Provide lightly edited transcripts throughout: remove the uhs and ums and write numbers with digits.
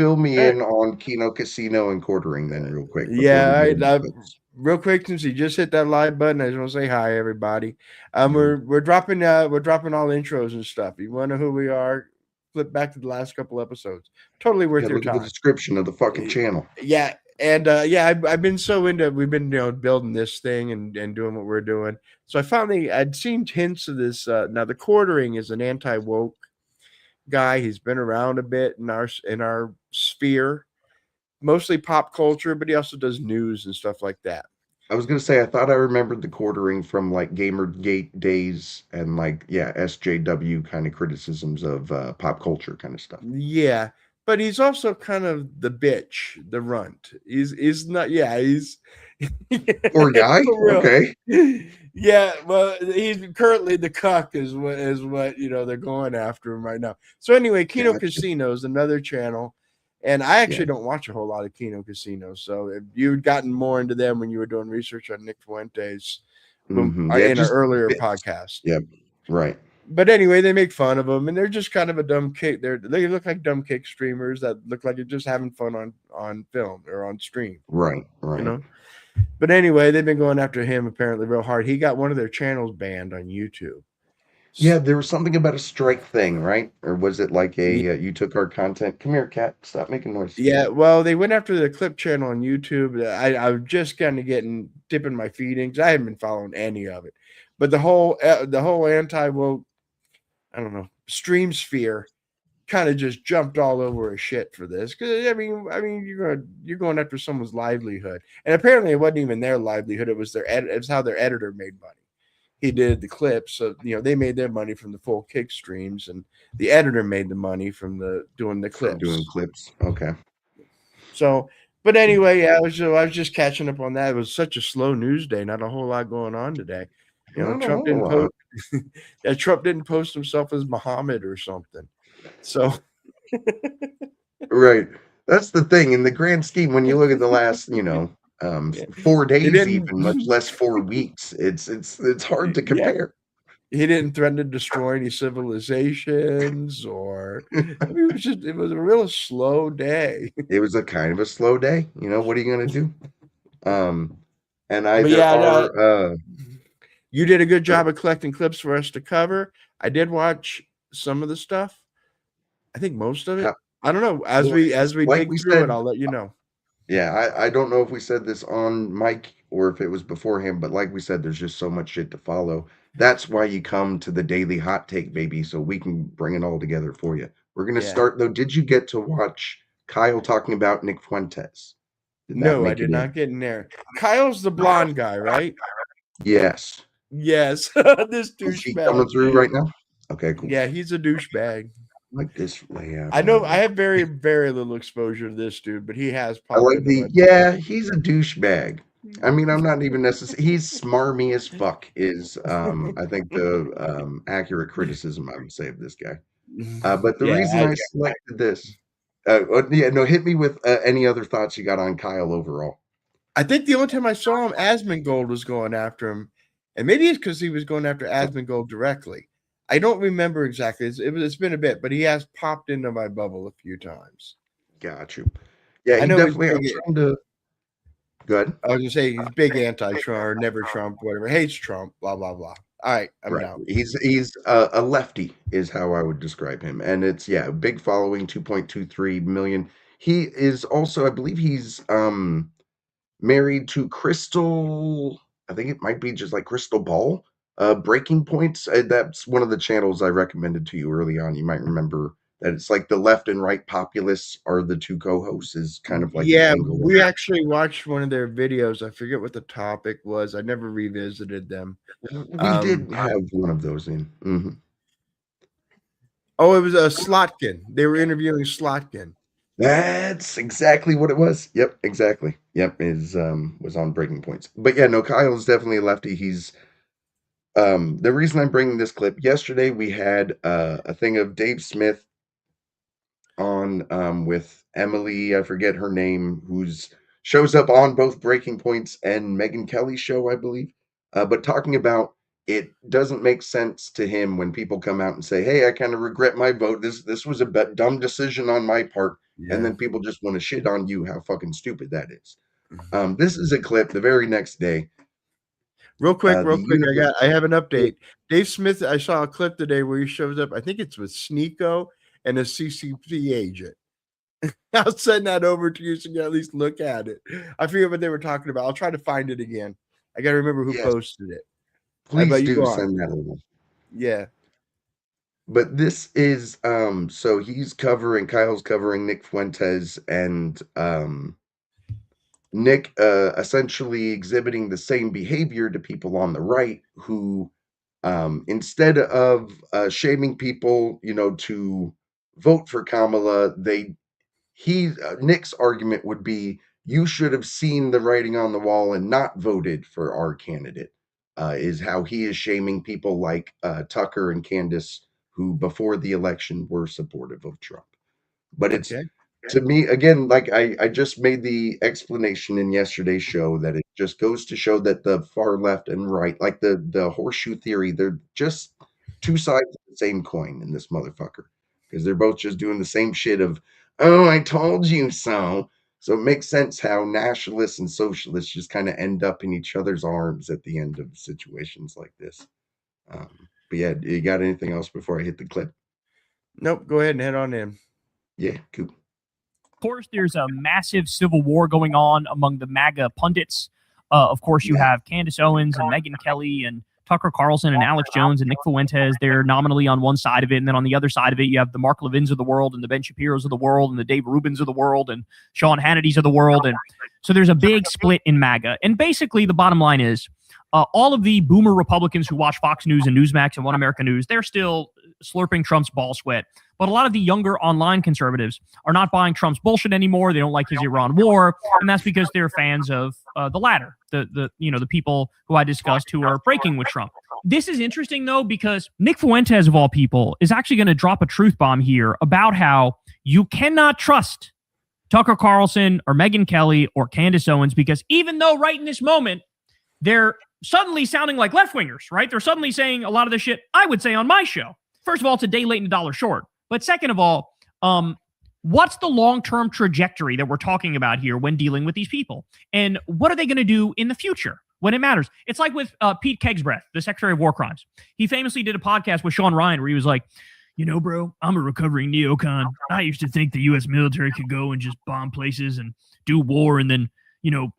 fill me All right. in on Kino Casino and quartering then real quick before Yeah, we all get right. into this. Real quick, since you just hit that live button, I just want to say hi, everybody. Mhm. We're dropping all intros and stuff. You want to know who we are? Flip back to the last couple episodes. Totally Yeah, worth your look at the time. description of the fucking channel. Yeah, and yeah, I've been so into. We've been building this thing and doing what we're doing. So I finally I'd seen hints of this. Now the quartering is an anti woke guy. He's been around a bit in our sphere, mostly pop culture, but he also does news and stuff like that. I was gonna say I thought I remembered the quartering from like Gamergate days and like yeah, SJW kind of criticisms of pop culture kind of stuff. Yeah, but he's also kind of the bitch, the runt. He's not. Yeah, he's Poor guy. for real. Okay. Yeah, well, he's currently the cuck is what they're going after him right now. So anyway, Kino Gotcha. Casino is another channel, and I Yeah. actually don't watch a whole lot of Kino Casino. So if you'd gotten more into them when you were doing research on Nick Fuentes, Yeah, in our just earlier bits. podcast. Yep. Right. But anyway, they make fun of them, and they're just kind of a dumb kick. They look like dumb kick streamers that look like they're just having fun on film or on stream, Right. you Right. know. But anyway, they've been going after him apparently real hard. He got one of their channels banned on YouTube. Yeah, there was something about a strike thing, right? Or was it like a you took our content? Come here, cat. Stop making noise. Yeah, well, they went after the clip channel on YouTube. I was just kind of dipping my feet in 'cause I haven't been following any of it. But the whole anti woke, I don't know, stream sphere kind of just jumped all over his shit for this because I mean you're going after someone's livelihood, and apparently it wasn't even their livelihood. It was it's how their editor made money. He did the clips, so they made their money from the full kick streams, and the editor made the money from the doing the From doing clips. clips. Okay. So, but anyway, yeah, I was just catching up on that. It was such a slow news day, not a whole lot going on today. Not a Trump whole didn't lot. post. Yeah, Trump didn't post himself as Muhammad or something. So Right. That's the thing. In the grand scheme, when you look at the last, yeah, 4 days, he didn't. even much less 4 weeks, it's hard to Yeah, compare. he didn't threaten to destroy any civilizations, or I mean, it was a real slow day. It was a kind of a slow day. What are you gonna do? Um, and But either yeah, are you did a good go job of collecting clips for us to cover. I did watch some of the stuff. I think most of it. how, I don't know. As well, we like dig we through it, said, I'll let you know. yeah, I don't know if we said this on mic or if it was beforehand, but like we said, there's just so much shit to follow. That's why you come to the daily hot take, baby, so we can bring it all together for you. We're gonna Yeah. start though. Did you get to watch Kyle talking about Nick Fuentes? Did that No, I make it did in? not get in there. Kyle's the blonde guy, right? Yes. Yes. This Is he coming douchebag. through right now? Okay, cool. Yeah, he's a douchebag. Like this layout I on know I the. have very, very little exposure to this dude, but he has I popped like into my the yeah. He's a douchebag. I mean, I'm not even necessarily. He's smarmy as fuck. Is I think the accurate criticism I would say of this guy. But the Yeah, reason I selected this, yeah, no, hit me with any other thoughts you got on Kyle overall. I think the only time I saw him, Asmongold was going after him, and maybe it's because he was going after Asmongold directly. I don't remember exactly. It's been a bit, but he has popped into my bubble a few times. Got you. Yeah, I he know he's definitely. I'm big. trying to. Good. I was gonna say he's big anti-Trump or never Trump, whatever. Hates Trump, blah blah blah. All right, I'm Right. down. He's a lefty is how I would describe him. And it's yeah, big following, 2.23 million. He is also, I believe he's married to Crystal, I think it might be just like Crystal Ball. Breaking Points. That's one of the channels I recommended to you early on. You might remember that it's like the left and right populists are the two co-hosts is kind of like the Yeah, angle of we it. actually watched one of their videos. I forget what the topic was. I never revisited them. We did have one of those in. Oh, it was a Slotkin. They were interviewing Slotkin. That's exactly what it was. Yep, exactly. Yep, is was on Breaking Points. But yeah, no, Kyle is definitely a lefty. He's the reason I'm bringing this clip. Yesterday we had a thing of Dave Smith on with Emily, I forget her name, who's shows up on both Breaking Points and Megan Kelly's show, I believe. But talking about it doesn't make sense to him when people come out and say, "Hey, I kind of regret my vote. This was a dumb decision on my part," and Yeah. then people just want to shit on you how fucking stupid that is. This is a clip the very next day. Real quick, the I have an update. Dave Smith, I saw a clip today where he shows up. I think it's with Sneeko and a CCP agent. I'll send that over to you so you can at least look at it. I forget what they were talking about. I'll try to find it again. I got to remember who Yes. posted it. Please do send that over. Yeah. But this is so Kyle's covering Nick Fuentes, and Nick essentially exhibiting the same behavior to people on the right who instead of shaming people, to vote for Kamala, Nick's argument would be, you should have seen the writing on the wall and not voted for our candidate, is how he is shaming people like Tucker and Candace, who before the election were supportive of Trump. But it's, to me, again, like I just made the explanation in yesterday's show, that it just goes to show that the far left and right, like the horseshoe theory, they're just two sides of the same coin in this motherfucker, because they're both just doing the same shit of, oh, I told you so. So it makes sense how nationalists and socialists just kind of end up in each other's arms at the end of situations like this. But yeah, you got anything else before I hit the clip? Nope. Go ahead and head on in. Yeah, cool. Of course, there's a massive civil war going on among the MAGA pundits. Of course, you have Candace Owens and Megyn Kelly and Tucker Carlson and Alex Jones and Nick Fuentes. They're nominally on one side of it, and then on the other side of it, you have the Mark Levins of the world and the Ben Shapiros of the world and the Dave Rubins of the world and Sean Hannity's of the world. And so there's a big split in MAGA. And basically, the bottom line is all of the boomer Republicans who watch Fox News and Newsmax and One America News, they're still slurping Trump's ball sweat. But a lot of the younger online conservatives are not buying Trump's bullshit anymore. They don't like his Iran war, and that's because they're fans of the latter, the people who I discussed who are breaking with Trump. This is interesting, though, because Nick Fuentes, of all people, is actually going to drop a truth bomb here about how you cannot trust Tucker Carlson or Megyn Kelly or Candace Owens, because even though right in this moment they're suddenly sounding like left-wingers, right? They're suddenly saying a lot of the shit I would say on my show. First of all, it's a day late and a dollar short. But second of all, what's the long-term trajectory that we're talking about here when dealing with these people? And what are they going to do in the future when it matters? It's like with Pete Kegsbreath, the Secretary of War Crimes. He famously did a podcast with Sean Ryan where he was like, bro, I'm a recovering neocon. I used to think the U.S. military could go and just bomb places and do war and then,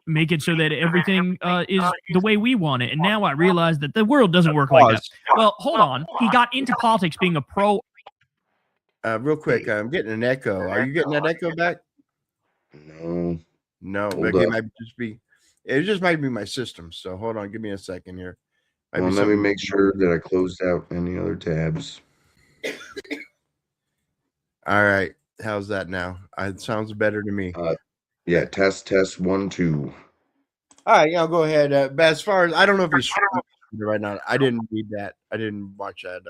make it so that everything is the way we want it. And now I realize that the world doesn't work like that. Well, hold on. He got into politics being a pro. Real quick, I'm getting an echo. Are you getting that echo back? No. It might just be. It just might be my system. So hold on, give me a second here. Let me make sure that I closed out any other tabs. All right, how's that now? It sounds better to me. Yeah, test 1 2. All right, yeah, I'll go ahead. But as far as I don't know if he's right now, I didn't read that. I didn't watch that.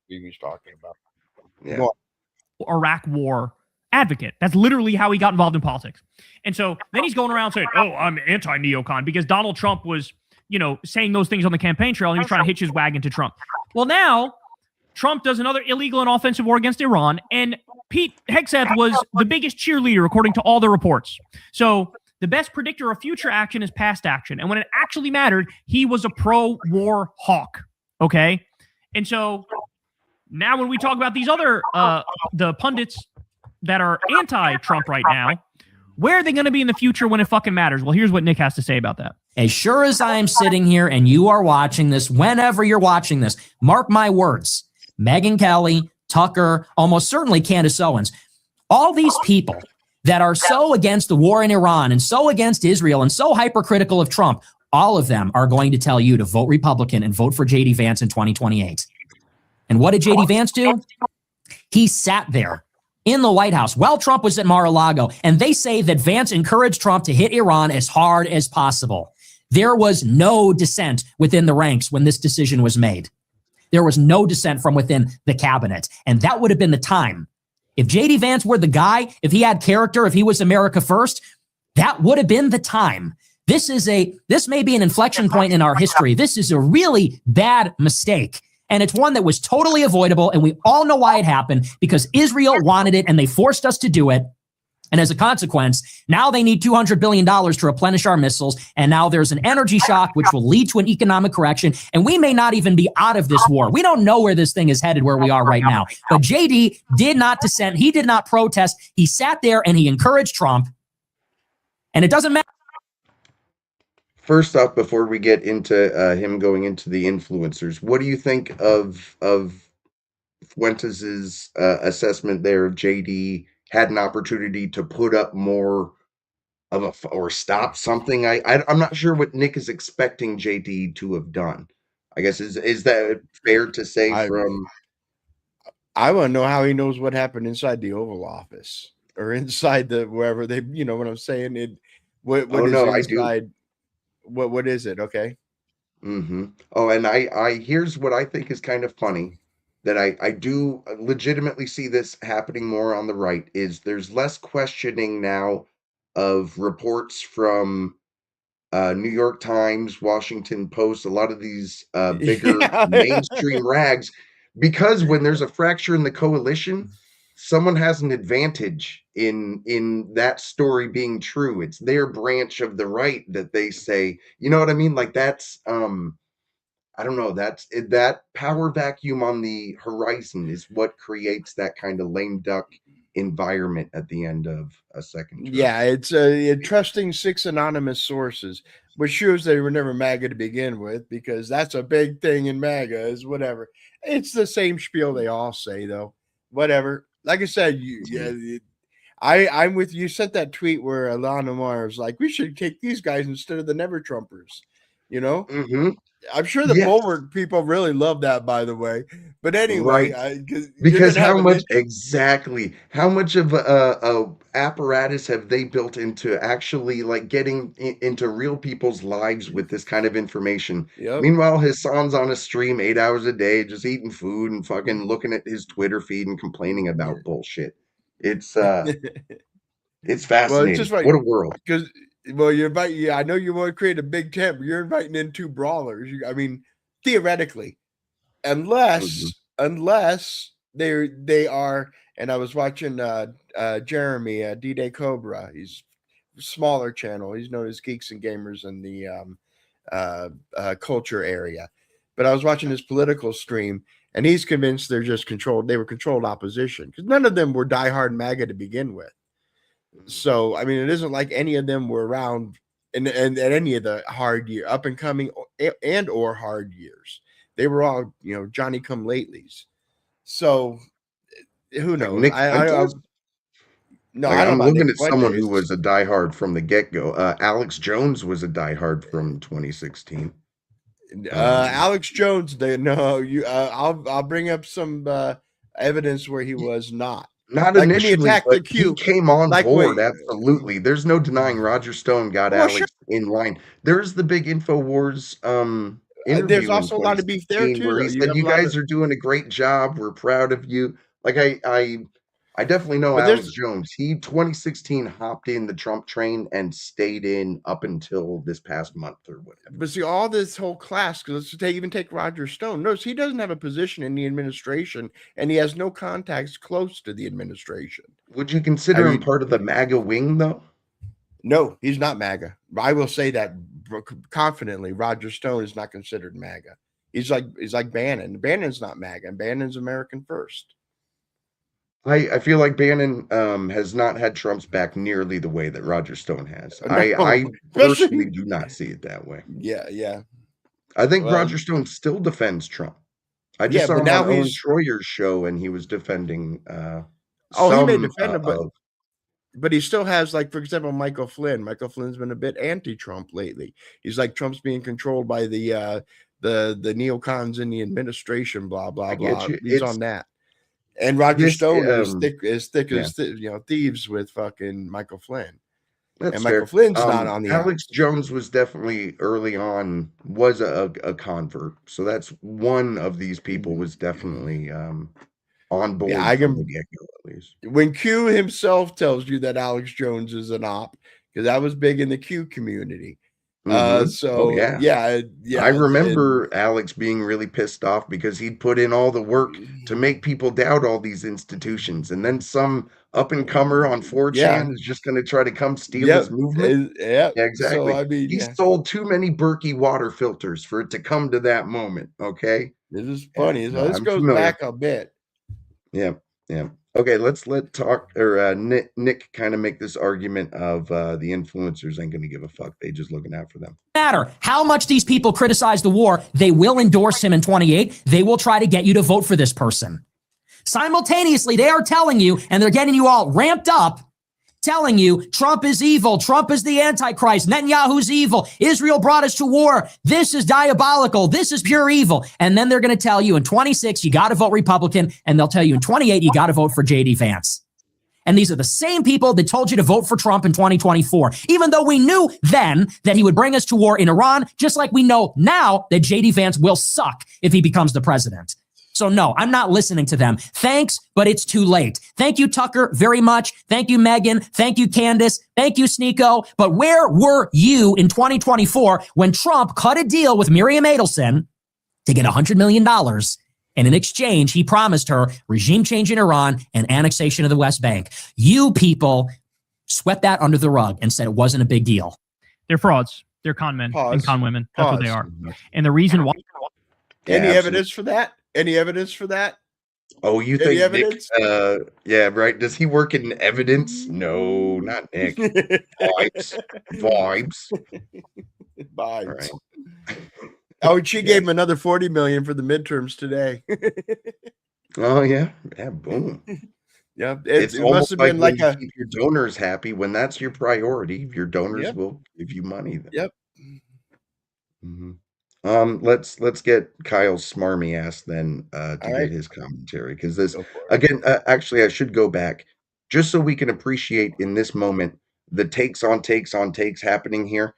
He was talking about. Yeah. Iraq war advocate. That's literally how he got involved in politics. And so then he's going around saying, oh, I'm anti-neocon because Donald Trump was, saying those things on the campaign trail and he was trying to hitch his wagon to Trump. Well, now Trump does another illegal and offensive war against Iran, and Pete Hegseth was the biggest cheerleader according to all the reports. So the best predictor of future action is past action. And when it actually mattered, he was a pro-war hawk. Okay? And so now when we talk about these other, the pundits that are anti-Trump right now, where are they going to be in the future when it fucking matters? Well, here's what Nick has to say about that. As sure as I am sitting here and you are watching this, whenever you're watching this, mark my words, Megyn Kelly, Tucker, almost certainly Candace Owens, all these people that are so against the war in Iran and so against Israel and so hypercritical of Trump, all of them are going to tell you to vote Republican and vote for J.D. Vance in 2028. And what did J.D. Vance do? He sat there in the White House while Trump was at Mar-a-Lago, and they say that Vance encouraged Trump to hit Iran as hard as possible. There was no dissent within the ranks when this decision was made. There was no dissent from within the cabinet, and that would have been the time. If J.D. Vance were the guy, if he had character, if he was America first, that would have been the time This may be an inflection point in our history. This is a really bad mistake. And it's one that was totally avoidable. And we all know why it happened, because Israel wanted it and they forced us to do it. And as a consequence, now they need $200 billion to replenish our missiles. And now there's an energy shock, which will lead to an economic correction. And we may not even be out of this war. We don't know where this thing is headed, where we are right now. But JD did not dissent. He did not protest. He sat there and he encouraged Trump. And it doesn't matter. First off, before we get into him going into the influencers, what do you think of Fuentes' assessment there of JD had an opportunity to put up more of or stop something? I'm not sure what Nick is expecting JD to have done. I guess is that fair to say? I want to know how he knows what happened inside the Oval Office or inside the wherever they, you know what I'm saying? What is inside? I do. What is it? Okay. Mm-hmm. Oh, and I here's what I think is kind of funny, that I do legitimately see this happening more on the right, is there's less questioning now of reports from New York Times, Washington Post, a lot of these bigger mainstream rags, because when there's a fracture in the coalition, someone has an advantage in that story being true. It's their branch of the right that they say, you know what I mean? Like that's I don't know. That power vacuum on the horizon is what creates that kind of lame duck environment at the end of a second term. Yeah, it's trusting 6 anonymous sources, which shows they were never MAGA to begin with, because that's a big thing in MAGA is whatever. It's the same spiel they all say, though. Whatever. Like I said, I'm with you. You sent that tweet where Ilhan Omar was like, we should take these guys instead of the Never Trumpers, you know? Mm-hmm. I'm sure the Bulwark people really love that, by the way. But anyway, right. Because how much of a apparatus have they built into actually like getting into real people's lives with this kind of information? Yep. Meanwhile, Hassan's on a stream 8 hours a day, just eating food and fucking looking at his Twitter feed and complaining about bullshit. It's it's fascinating. Well, it's what a world. Because you invite, I know you want to create a big tent, but you're inviting in 2 brawlers. I mean, theoretically, unless they are. And I was watching Jeremy D-Day Cobra. He's a smaller channel. He's known as Geeks and Gamers in the culture area. But I was watching his political stream, and he's convinced they're just controlled. They were controlled opposition, because none of them were diehard MAGA to begin with. So, I mean, it isn't like any of them were around in any of the hard year, up and coming and or hard years. They were all, Johnny come latelys. So, who knows? I'm looking at someone who was a diehard from the get-go. Alex Jones was a diehard from 2016. Alex Jones, I'll bring up some evidence where he was not. Not like initially, but he came on board. Absolutely. There's no denying Roger Stone got Alex in line. There's the big InfoWars interview. There's also a lot of beef there too. Where he said, "You guys are doing a great job. We're proud of you." Like I definitely know Alex Jones. He 2016 hopped in the Trump train and stayed in up until this past month or whatever. But see, all this whole class, because let's take Roger Stone. Notice he doesn't have a position in the administration, and he has no contacts close to the administration. Would you consider him part of the MAGA wing, though? No, he's not MAGA. I will say that confidently. Roger Stone is not considered MAGA. He's like Bannon. Bannon's not MAGA, and Bannon's American First. I feel like Bannon has not had Trump's back nearly the way that Roger Stone has. No, I personally do not see it that way. Yeah. I think Roger Stone still defends Trump. I just saw him on Owen Schroyer's show, and he was defending. He may defend him, but he still has, like, for example, Michael Flynn. Michael Flynn's been a bit anti-Trump lately. He's like, Trump's being controlled by the neocons in the administration. Blah blah blah. He's on that. And Roger Stone is thick as thieves with fucking Michael Flynn. That's Michael Flynn's not on the Alex Jones was definitely early on was a convert. So that's one of these people was definitely on board from the get-go, at least. When Q himself tells you that Alex Jones is an op, because that was big in the Q community. Oh, yeah. yeah, I remember Alex being really pissed off because he'd put in all the work to make people doubt all these institutions, and then some up and comer on 4chan is just going to try to come steal his movement. Yeah. Yeah, So exactly. I mean, He sold too many Berkey water filters for it to come to that moment. Okay. this is funny. Yeah, So no, this I'm goes familiar. back a bit. Yeah, yeah. Okay, let Nick kind of make this argument of the influencers ain't going to give a fuck. They just looking out for them. Matter how much these people criticize the war, they will endorse him in 28. They will try to get you to vote for this person. Simultaneously, they are telling you, and they're getting you all ramped up, telling you Trump is evil. Trump is the Antichrist. Netanyahu's evil. Israel brought us to war. This is diabolical. This is pure evil. And then they're going to tell you in 26, you got to vote Republican. And they'll tell you in 28, you got to vote for J.D. Vance. And these are the same people that told you to vote for Trump in 2024, even though we knew then that he would bring us to war in Iran, just like we know now that J.D. Vance will suck if he becomes the president. So no, I'm not listening to them. Thanks, but it's too late. Thank you, Tucker, very much. Thank you, Megan. Thank you, Candace. Thank you, Sneeko. But where were you in 2024 when Trump cut a deal with Miriam Adelson to get $100 million? And in exchange, he promised her regime change in Iran and annexation of the West Bank. You people swept that under the rug and said it wasn't a big deal. They're frauds. They're con men and con women. That's what they are. And the reason why. Any evidence for that? Any evidence for that? Oh, you Any think evidence? Nick, yeah, right. Does he work in evidence? No, not Nick. Vibes. Vibes. All right. Oh, she gave him another 40 million for the midterms today. Oh yeah. Yeah, boom. Yeah, It's it almost must have like been when like you a keep your donors happy. When that's your priority, your donors will give you money then. Yep. Mhm. Let's get Kyle's smarmy ass then to All get right. his commentary, because this Go for it. again, actually I should go back just so we can appreciate in this moment the takes on takes on takes happening here.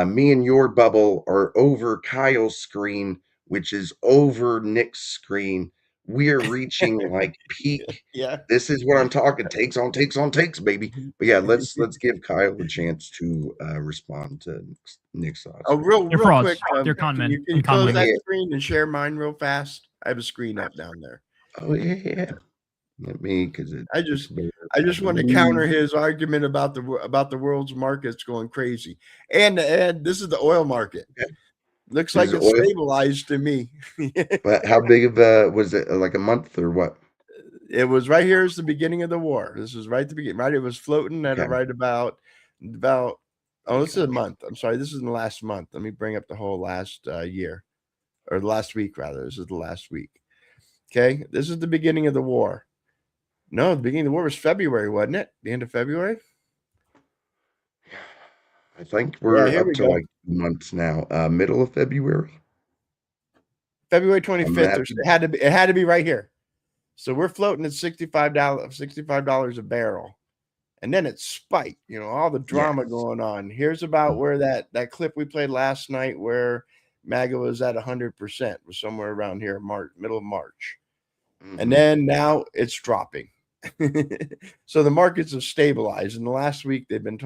Me and your bubble are over Kyle's screen, which is over Nick's screen. We are reaching like peak. Yeah. This is what I'm talking. Takes on takes on takes, baby. But yeah, let's give Kyle a chance to respond to Nick's thoughts. Oh, real frauds. quick. They're con men Can you and con close women. that screen and share mine real fast? I have a screen up down there. Oh yeah. Let me, because I just want to counter his argument about the world's markets going crazy, and this is the oil market. Okay. Looks like it's stabilized to me. But how big of was it? Like a month or what? It was right here is the beginning of the war. This was right at the beginning. Right, it was floating at right about. Oh, this is a month. I'm sorry, this is in the last month. Let me bring up the whole last year, or the last week rather. This is the last week. Okay, this is the beginning of the war. No, the beginning of the war was February, wasn't it? The end of February? I think we're up to like months now. Middle of February? February 25th. It had to be right here. So we're floating at $65 a barrel. And then it spiked, all the drama going on. Here's about where that clip we played last night where MAGA was at 100%, was somewhere around here, middle of March. Mm-hmm. And then now it's dropping. So the markets have stabilized. In the last week, they've been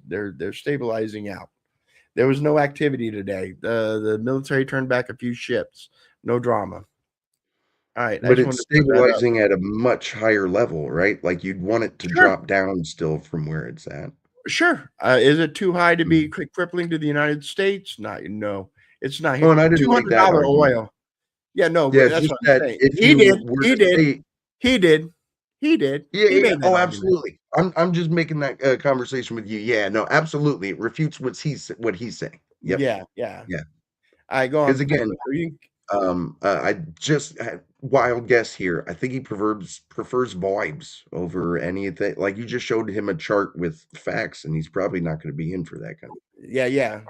they're stabilizing out. There was no activity today. The military turned back a few ships. No drama. All right. But it's stabilizing at a much higher level, right? Like you'd want it to drop down still from where it's at. Sure. Is it too high to be crippling to the United States? No, it's not. Oh, and I didn't $200 oil. Yeah, no, but that's what I'm saying. He did. Yeah. Oh, absolutely. I'm just making that conversation with you. Yeah, no, absolutely. It refutes what he's saying. Yep. Yeah. I go on. Because again, I just had wild guess here. I think he prefers vibes over anything. Like you just showed him a chart with facts, and he's probably not going to be in for that kind of. Yeah.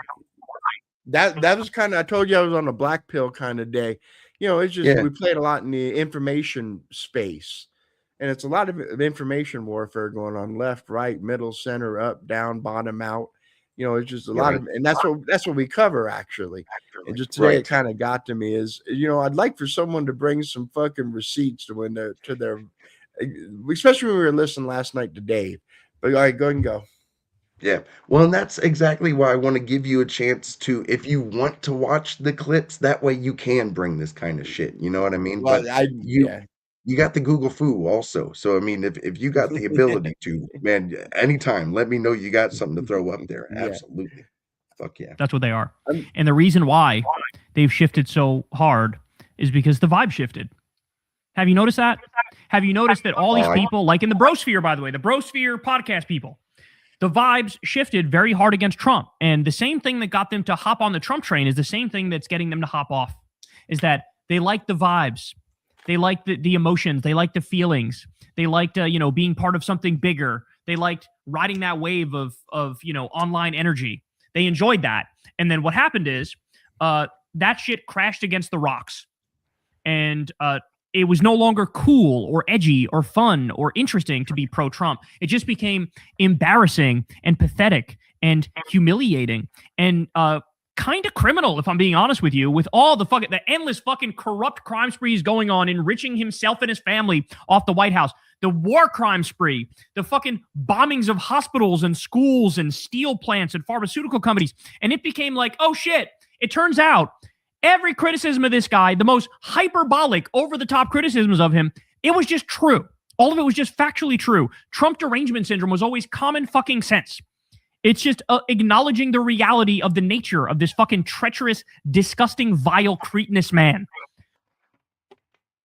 That was kind of. I told you I was on a black pill kind of day. It's just we played a lot in the information space. And it's a lot of information warfare going on left, right, middle, center, up, down, bottom, out. It's just a lot of, and that's what we cover actually. And just today it kind of got to me is, I'd like for someone to bring some fucking receipts to their, especially when we were listening last night to Dave. But all right, go ahead and go. Yeah. Well, and that's exactly why I want to give you a chance to, if you want to watch the clips, that way you can bring this kind of shit. You know what I mean? Well, But you yeah. you got the Google Foo also. So I mean, if you got the ability to, man, anytime, let me know you got something to throw up there. Yeah. Absolutely. Fuck yeah. That's what they are. I'm- And the reason why they've shifted so hard is because the vibe shifted. Have you noticed that? Have you noticed that all these people, like in the Brosphere, by the way, the Brosphere podcast people, the vibes shifted very hard against Trump. And the same thing that got them to hop on the Trump train is the same thing that's getting them to hop off, is that they like the vibes. They like the emotions. They like the feelings. They liked, being part of something bigger. They liked riding that wave of online energy. They enjoyed that. And then what happened is that shit crashed against the rocks. And it was no longer cool or edgy or fun or interesting to be pro-Trump. It just became embarrassing and pathetic and humiliating and kind of criminal, if I'm being honest with you, with all the endless fucking corrupt crime sprees going on, enriching himself and his family off the White House, the war crime spree, the fucking bombings of hospitals and schools and steel plants and pharmaceutical companies. And it became like, oh shit, it turns out every criticism of this guy, the most hyperbolic, over-the-top criticisms of him, it was just true. All of it was just factually true. Trump derangement syndrome was always common fucking sense. It's just acknowledging the reality of the nature of this fucking treacherous, disgusting, vile, cretinous man.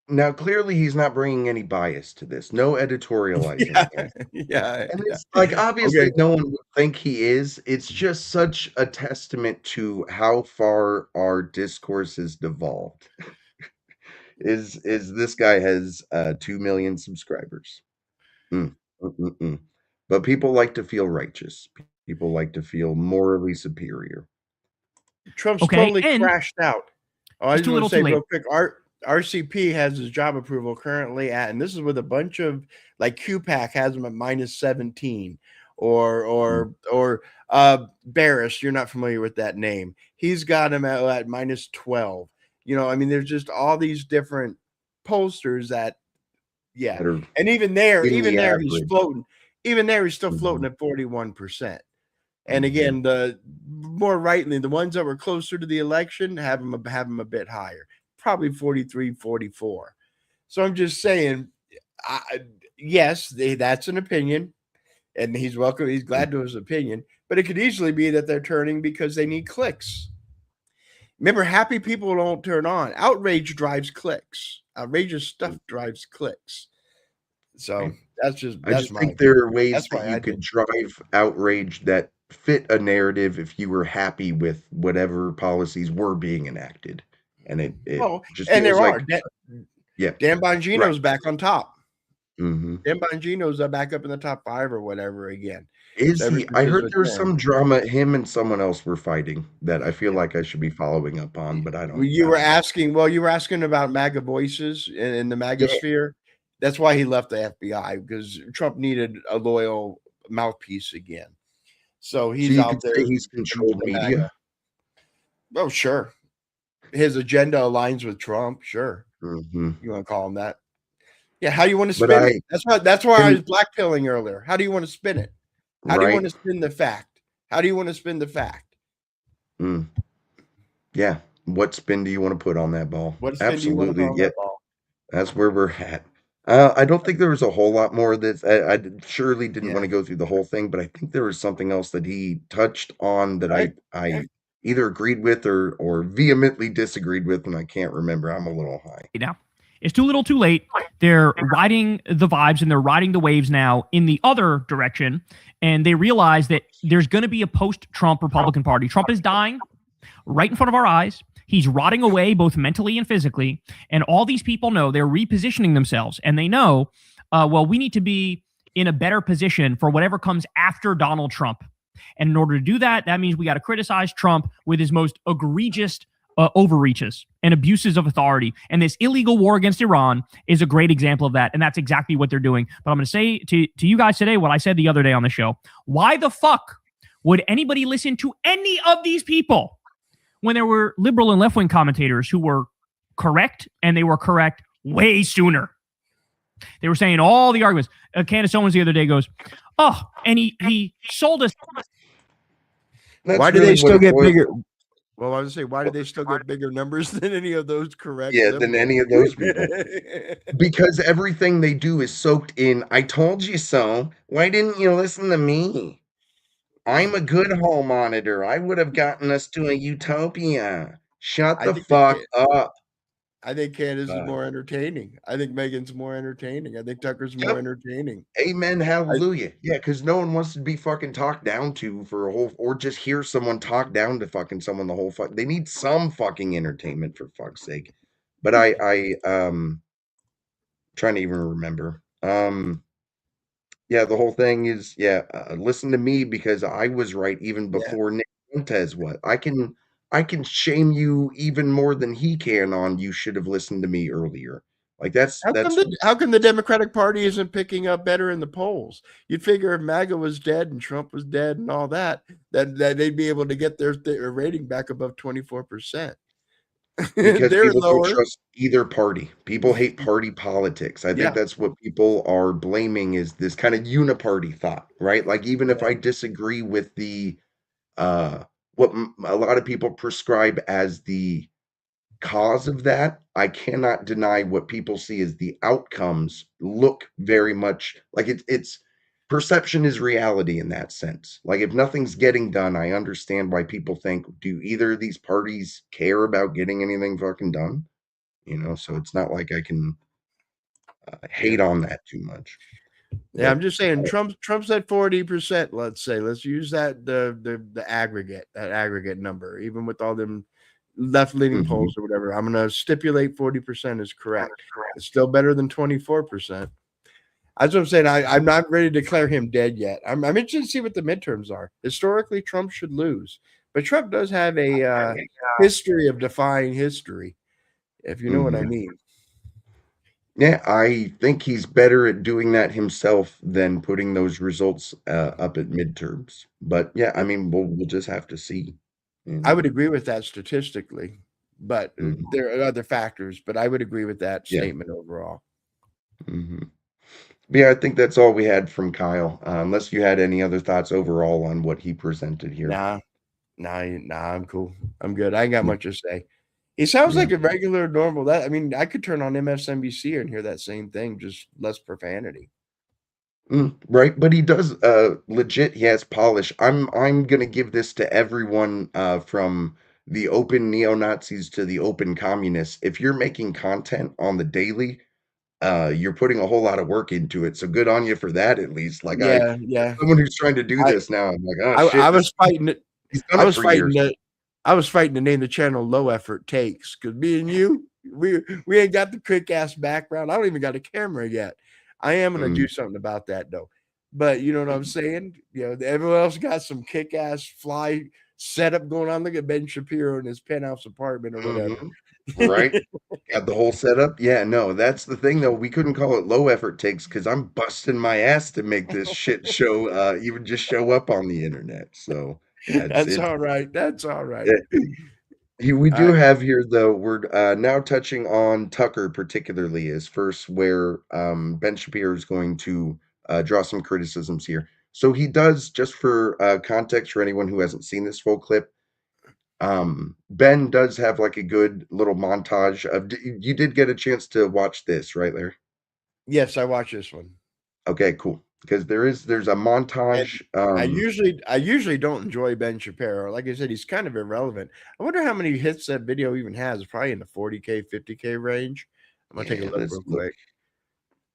Now, clearly, he's not bringing any bias to this. No editorializing. Yeah. And it's like, obviously, Okay. no one would think he is. It's just such a testament to how far our discourse has devolved. is this guy has 2 million subscribers. But people like to feel righteous. People like to feel morally superior. Trump's Okay, totally and crashed out. Oh, I it's just too want little, to say too real late. quick, RCP has his job approval currently at, and this is with a bunch of, like, QPAC has him at -17, or Barris, you're not familiar with that name. He's got him at -12. I mean, there's just all these different posters that that are and even there, in the he's average. floating. Even there, he's still Mhm. floating at 41%. And Mhm. again, the more rightly, the ones that were closer to the election have him a bit higher, probably 43, 44. So I'm just saying, yes, that's an opinion, and he's welcome. He's glad to his opinion, but it could easily be that they're turning because they need clicks. Remember, happy people don't turn on. Outrage drives clicks. Outrageous stuff drives clicks. So that's I just my think there are ways That's that why you I could did. drive outrage that fit a narrative if you were happy with whatever policies were being enacted. And it Well, just and feels there like, are. yeah, Dan right. Bongino's back on top. hmm Dan Bongino's back up in the top 5 or whatever again. Is Ever he? since I his heard there was return. some drama. Him and someone else were fighting that I feel like I should be following up on, but I don't. You were I don't you were asking about MAGA voices in the MAGA Yeah. sphere. That's why he left the FBI, because Trump needed a loyal mouthpiece again. So So he's you out could there. say he's in controlled the media. MAGA. Oh, sure. His agenda aligns with Trump. Sure. hmm You want to call him that? Yeah. How do you want to But spin I it? That's why I was can blackpilling earlier. How do you want to spin it? How do you want right. to spin the fact? How do you want to spin the fact? Mm. Yeah. What spin do you want to put on that ball? What spin do you want to put Absolutely. on Yeah. that ball? That's where we're at. I don't think there was a whole lot more that surely didn't want Yeah. to go through the whole thing, but I think there was something else that he touched on that Right. I either agreed with or vehemently disagreed with, and I can't remember. I'm a little high. Now, it's too little, too late. They're riding the vibes and they're riding the waves now in the other direction, and they realize that there's going to be a post-Trump Republican Party. Trump is dying right in front of our eyes. He's rotting away both mentally and physically, and all these people know they're repositioning themselves, and they know, well, we need to be in a better position for whatever comes after Donald Trump. And in order to do that, that means we got to criticize Trump with his most egregious overreaches and abuses of authority. And this illegal war against Iran is a great example of that. And that's exactly what they're doing. But I'm going to say to you guys today what I said the other day on the show. Why the fuck would anybody listen to any of these people when there were liberal and left-wing commentators who were correct, and they were correct way sooner? They were saying all the arguments. Candace Owens the other day goes, "Oh, and he sold us." That's Why do really they what still it get boils- bigger? Well, I was say, why do they still get bigger numbers than any of those correct? Yeah, than any of those people. Because everything they do is soaked in, I told you so. Why didn't you listen to me? I'm a good hall monitor. I would have gotten us to a utopia. Shut I the think they fuck can't. up. I think Candace is Uh, more entertaining. I think Megan's more entertaining. I think Tucker's more Yep. entertaining. Amen. Hallelujah. Yeah, because no one wants to be fucking talked down to for a whole, or just hear someone talk down to fucking someone the whole fuck. They need some fucking entertainment for fuck's sake. But trying to even remember. Yeah, the whole thing is, listen to me because I was right even Yeah. before Nick Fuentes was. I can shame you even more than he can on you should have listened to me earlier. Like that's How come the Democratic Party isn't picking up better in the polls? You'd figure if MAGA was dead and Trump was dead and all that they'd be able to get their rating back above 24%. because They're people don't lower. trust either party. People hate party politics. I Yeah. think that's what people are blaming is this kind of uniparty thought, right? Like even if I disagree with the what a lot of people prescribe as the cause of that, I cannot deny what people see as the outcomes look very much like it's perception is reality in that sense. Like if nothing's getting done, I understand why people think, do either of these parties care about getting anything fucking done? You know, so it's not like I can hate on that too much. Yeah, I'm just saying Trump's at 40%, let's say. Let's use that the aggregate number, even with all them left-leaning Mhm. polls or whatever. I'm gonna stipulate 40% is correct. It's still better than 24%. That's what I'm saying. I'm not ready to declare him dead yet. I'm interested to see what the midterms are. Historically, Trump should lose, but Trump does have a history of defying history, if you know what I Mhm. mean. Yeah, I think he's better at doing that himself than putting those results up at midterms. But yeah, I mean, we'll just have to see. You I know? would agree with that statistically, but Mhm. there are other factors. But I would agree with that Yeah. statement overall. Mhm. Yeah, I think that's all we had from Kyle. Unless you had any other thoughts overall on what he presented here. Nah, I'm cool. I'm good. I ain't got Yeah. much to say. He sounds Yeah. like a regular, normal. That I mean, I could turn on MSNBC and hear that same thing, just less profanity. Right, but he does legit. He has polish. I'm gonna give this to everyone from the open neo-Nazis to the open communists. If you're making content on the daily, you're putting a whole lot of work into it. So good on you for that, at least. Like Yeah. someone who's trying to do I this now, I'm like, oh I, shit, I was fighting it. he's done I it was for fighting years. to. I was fighting to name the channel Low Effort Takes because me and you, we ain't got the quick ass background. I don't even got a camera yet. I am gonna do something about that though. But you know what I'm saying? You know, everyone else got some kick ass fly setup going on. Look at Ben Shapiro in his penthouse apartment or whatever. Right? Got the whole setup. Yeah, no, that's the thing though. We couldn't call it low effort takes because I'm busting my ass to make this shit show even just show up on the internet. So yeah, That's all right. That's all right. we do I- have here though, we're now touching on Tucker particularly as first where Ben Shapiro is going to draw some criticisms here. So he does, just for context for anyone who hasn't seen this full clip, Ben does have like a good little montage of you did get a chance to watch this, right, Larry? Yes, I watch this one. Okay, cool. Because there's a montage. I usually don't enjoy Ben Shapiro. Like I said, he's kind of irrelevant. I wonder how many hits that video even has. It's probably in the 40K, 50K range. I'm gonna take a look let's real look. quick.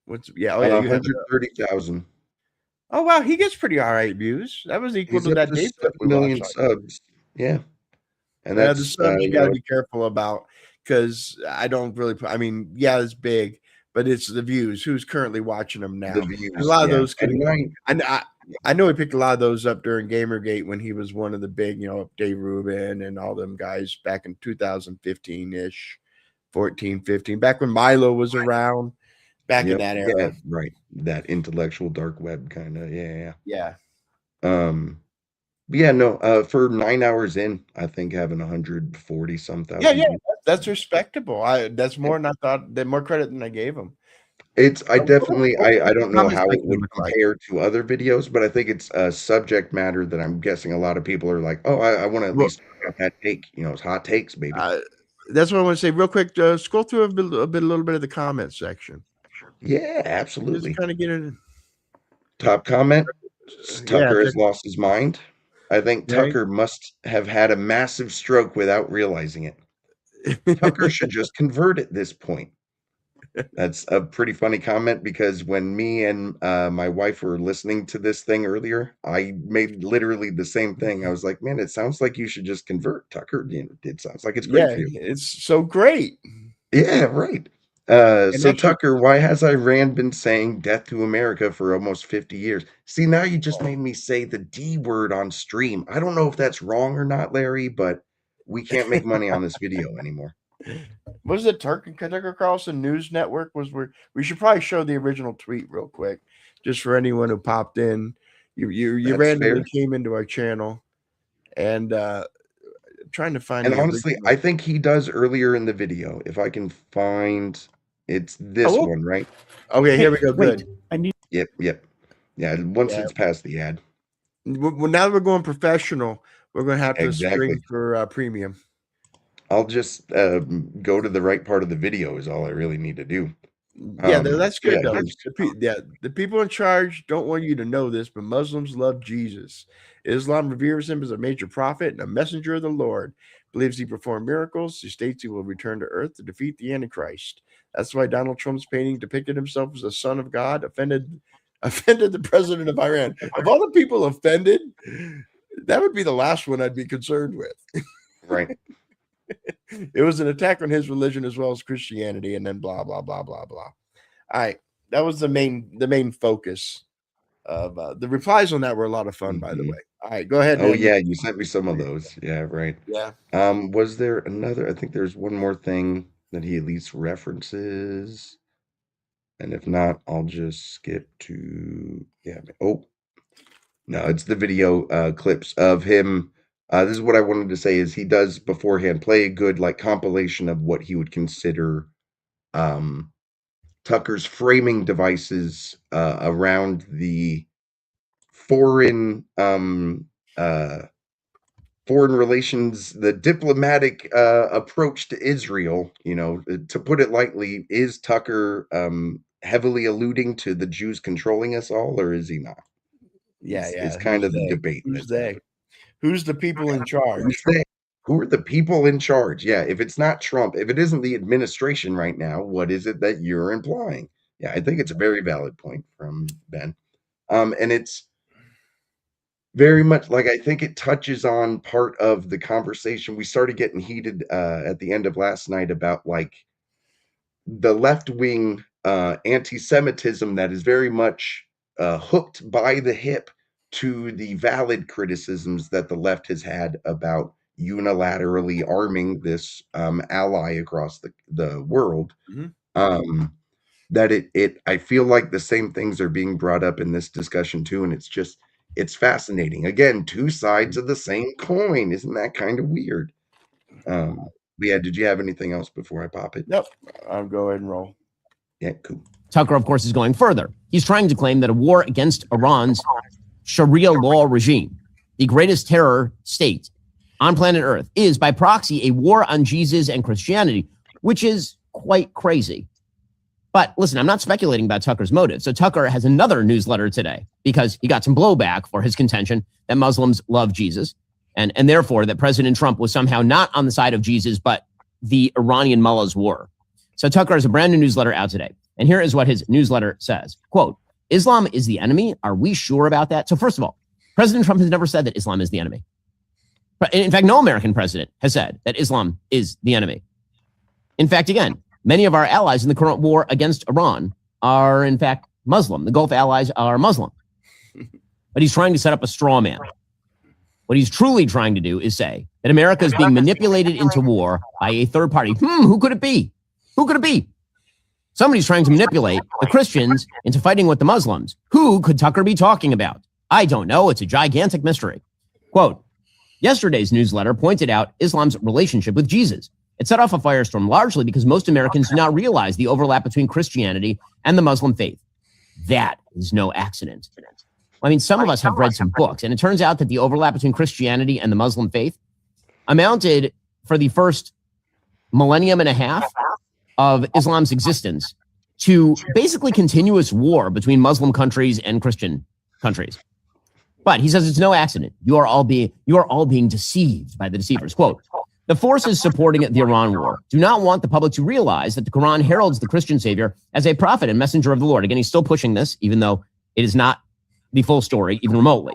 What's you have it up. 130,000. Oh wow, he gets pretty all right views. That was equal He's to up that to Dave 7 clip we million watched. subs. Yeah. And Yeah, the that's subs you gotta be careful about because I don't really I mean, yeah, it's big, but it's the views. Who's currently watching them now? the views. A lot of those could And I know he picked a lot of those up during Gamergate when he was one of the big, Dave Rubin and all them guys back in 2015-ish, 14, 15, back when Milo was around, back in that era. Yeah, right. That intellectual dark web kind of, yeah. Yeah, no, for 9 hours in, I think having 140 some thousand. Yeah, that's respectable. That's more than I thought. More credit than I gave him. I definitely I don't know Comment how it section would look like? compare to other videos, but I think it's a subject matter that I'm guessing a lot of people are like, "Oh, I wanna at Well, least check out that take," it's hot takes, baby. That's what I want to say real quick. Scroll through a little bit of the comment section. Yeah, Just absolutely. kind of get it. Top comment, Yeah, Tucker has lost his mind. I think right. Tucker must have had a massive stroke without realizing it. Tucker should just convert at this point. That's a pretty funny comment because when me and my wife were listening to this thing earlier, I made literally the same thing. I was like, man, it sounds like you should just convert, Tucker. It sounds like it's great Yeah, for you. it's so great. Yeah, right. And So actually, Tucker, why has Iran been saying death to America for almost 50 years? See, now you just made me say the D word on stream. I don't know if that's wrong or not, Larry, but we can't make money on this video anymore. what is it? Tucker Carlson News Network was where we should probably show the original tweet real quick, just for anyone who popped in. You That's randomly fair. came into our channel, and trying to find. And the honestly, original. I think he does earlier in the video. If I can find, it's this Oh, one, right? okay, here we go. Wait, Good. I need. Yep. Yeah, once Yeah. it's past the ad. Well, now that we're going professional, we're going to have to Exactly. spring for premium. I'll just go to the right part of the video is all I really need to do. Yeah, that's good yeah, though. The people in charge don't want you to know this, but Muslims love Jesus. Islam reveres him as a major prophet and a messenger of the Lord. Believes he performed miracles. He states he will return to earth to defeat the Antichrist. That's why Donald Trump's painting depicted himself as a son of God, offended the president of Iran. Of all the people offended, that would be the last one I'd be concerned with. Right. It was an attack on his religion as well as Christianity, and then blah blah blah blah blah. All right, that was the main focus of the replies on that were a lot of fun, by the way. All right, go ahead. Oh yeah, you sent me some of those. Yeah, right. Yeah. Was there another? I think there's one more thing that he at least references, and if not, I'll just skip to Oh no, it's the video clips of him. This is what I wanted to say: is he does beforehand play a good compilation of what he would consider Tucker's framing devices around the foreign relations, the diplomatic approach to Israel. To put it lightly, is Tucker heavily alluding to the Jews controlling us all, or is he not? Yeah, It's kind of the debate. Who's they? Who's the people in charge? Who are the people in charge? Yeah, if it's not Trump, if it isn't the administration right now, what is it that you're implying? Yeah, I think it's a very valid point from Ben. And it's very much I think it touches on part of the conversation. We started getting heated at the end of last night about the left-wing anti-Semitism that is very much hooked by the hip to the valid criticisms that the left has had about unilaterally arming this ally across the world. Mm-hmm. That I feel like the same things are being brought up in this discussion too, and it's fascinating. Again, two sides of the same coin. Isn't that kind of weird? Yeah, did you have anything else before I pop it? Nope. I'll go ahead and roll. Yeah, cool. Tucker, of course, is going further. He's trying to claim that a war against Iran's Sharia law regime, the greatest terror state on planet Earth, is by proxy a war on Jesus and Christianity, which is quite crazy. But listen, I'm not speculating about Tucker's motive. So Tucker has another newsletter today because he got some blowback for his contention that Muslims love Jesus and therefore that President Trump was somehow not on the side of Jesus, but the Iranian mullahs were. So Tucker has a brand new newsletter out today. And here is what his newsletter says. Quote, Islam is the enemy. Are we sure about that? So first of all, President Trump has never said that Islam is the enemy. In fact, no American president has said that Islam is the enemy. In fact, again, many of our allies in the current war against Iran are, in fact, Muslim. The Gulf allies are Muslim. But he's trying to set up a straw man. What he's truly trying to do is say that America is being manipulated into war by a third party. Who could it be? Who could it be? Somebody's trying to manipulate the Christians into fighting with the Muslims. Who could Tucker be talking about? I don't know. It's a gigantic mystery. Quote, yesterday's newsletter pointed out Islam's relationship with Jesus It set off a firestorm largely because most Americans do not realize the overlap between Christianity and the Muslim faith. That is no accident. I mean, some of us have read some books, and it turns out that the overlap between Christianity and the Muslim faith amounted for the first millennium and a half of Islam's existence to basically continuous war between Muslim countries and Christian countries. But he says it's no accident. You are all being deceived by the deceivers. Quote, the forces supporting the Iran war do not want the public to realize that the Quran heralds the Christian savior as a prophet and messenger of the Lord. Again, he's still pushing this, even though it is not the full story, even remotely.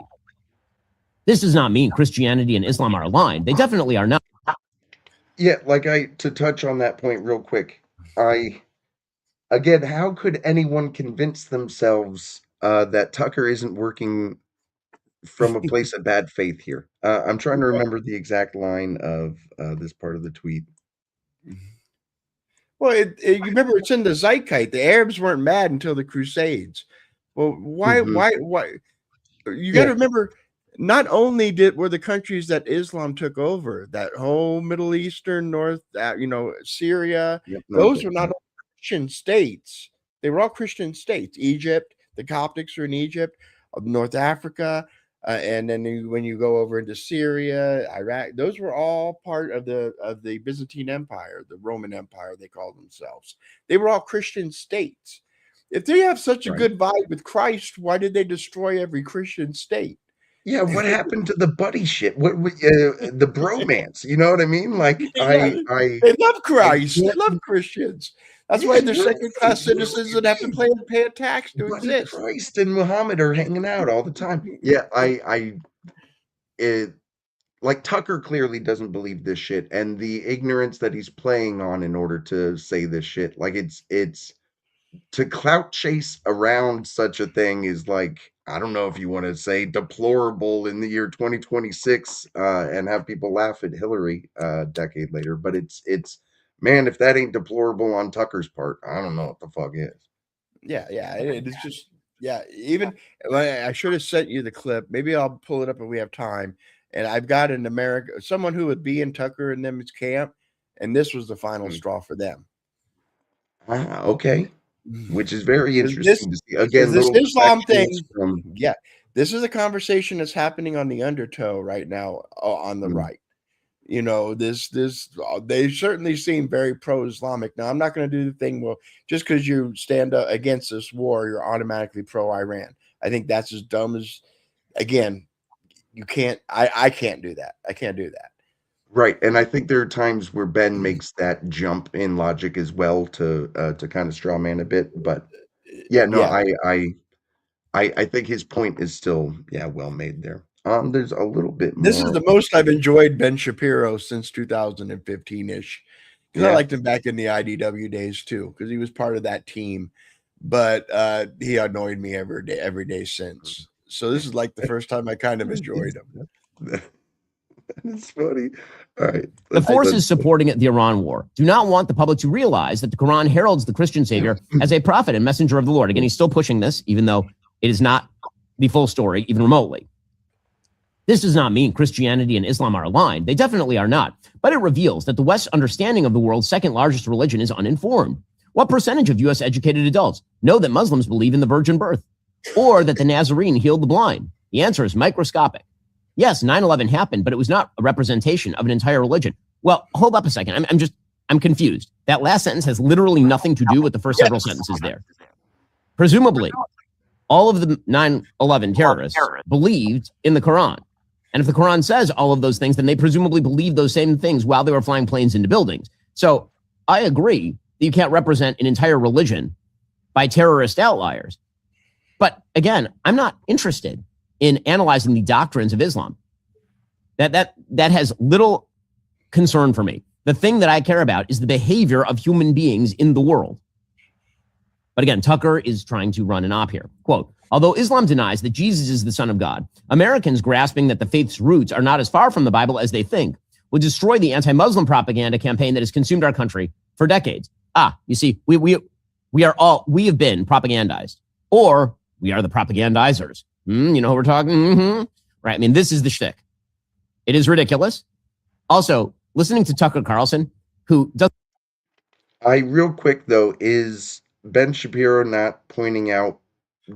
This does not mean Christianity and Islam are aligned. They definitely are not. Yeah, to touch on that point real quick, again, how could anyone convince themselves that Tucker isn't working from a place of bad faith here? I'm trying to remember the exact line of this part of the tweet. Well, you remember it's in the Zeitgeist. The Arabs weren't mad until the Crusades. Well, why? You got to remember, not only were the countries that Islam took over, that whole Middle Eastern, Syria, those were not all Christian states. They were all Christian states. Egypt, the Coptics are in Egypt, North Africa, and then when you go over into Syria, Iraq, those were all part of the Byzantine Empire, the Roman Empire, they called themselves. They were all Christian states. If they have such a good vibe with Christ, why did they destroy every Christian state? Yeah, what happened to the buddy shit? What the bromance? You know what I mean? They love Christ. They love Christians. That's why they're second-class citizens and have to pay a tax to exist. Christ and Muhammad are hanging out all the time. Yeah, Tucker clearly doesn't believe this shit, and the ignorance that he's playing on in order to say this shit, it's to clout chase around such a thing is I don't know if you want to say deplorable in the year 2026 and have people laugh at Hillary a decade later, but it's man, if that ain't deplorable on Tucker's part, I don't know what the fuck is. Yeah, it's just even I should have sent you the clip. Maybe I'll pull it up if we have time. And I've got an America, someone who would be in Tucker and them's camp, and this was the final straw for them. Okay. Which is very interesting to see. Again, this Islam thing. This is a conversation that's happening on the undertow right now on the right. They certainly seem very pro-Islamic. Now, I'm not going to do the thing, well, just because you stand up against this war, you're automatically pro-Iran. I think that's as dumb as, again, you can't, I can't do that. I can't do that. Right, and I think there are times where Ben makes that jump in logic as well to kind of straw man a bit, but I think his point is still well made there. There's a little bit more. This is the most I've enjoyed Ben Shapiro since 2015-ish, because I liked him back in the IDW days too, because he was part of that team, but he annoyed me every day since. So this is like the first time I kind of enjoyed him. It's funny. All right. The forces supporting the Iran war do not want the public to realize that the Quran heralds the Christian savior as a prophet and messenger of the Lord. Again, he's still pushing this, even though it is not the full story, even remotely. This does not mean Christianity and Islam are aligned. They definitely are not. But it reveals that the West's understanding of the world's second largest religion is uninformed. What percentage of U.S. educated adults know that Muslims believe in the virgin birth or that the Nazarene healed the blind? The answer is microscopic. Yes, 9/11 happened, but it was not a representation of an entire religion. Well, hold up a second. I'm confused. That last sentence has literally nothing to do with the first several sentences there. Presumably, all of the 9/11 terrorists believed in the Quran. And if the Quran says all of those things, then they presumably believed those same things while they were flying planes into buildings. So I agree that you can't represent an entire religion by terrorist outliers. But again, I'm not interested in analyzing the doctrines of Islam. That has little concern for me. The thing that I care about is the behavior of human beings in the world. But again, Tucker is trying to run an op here. Quote, although Islam denies that Jesus is the Son of God, Americans grasping that the faith's roots are not as far from the Bible as they think will destroy the anti-Muslim propaganda campaign that has consumed our country for decades. You see, we have been propagandized, or we are the propagandizers. You know who we're talking? Right. I mean, this is the shtick. It is ridiculous. Also, listening to Tucker Carlson, who does. Real quick though, is Ben Shapiro not pointing out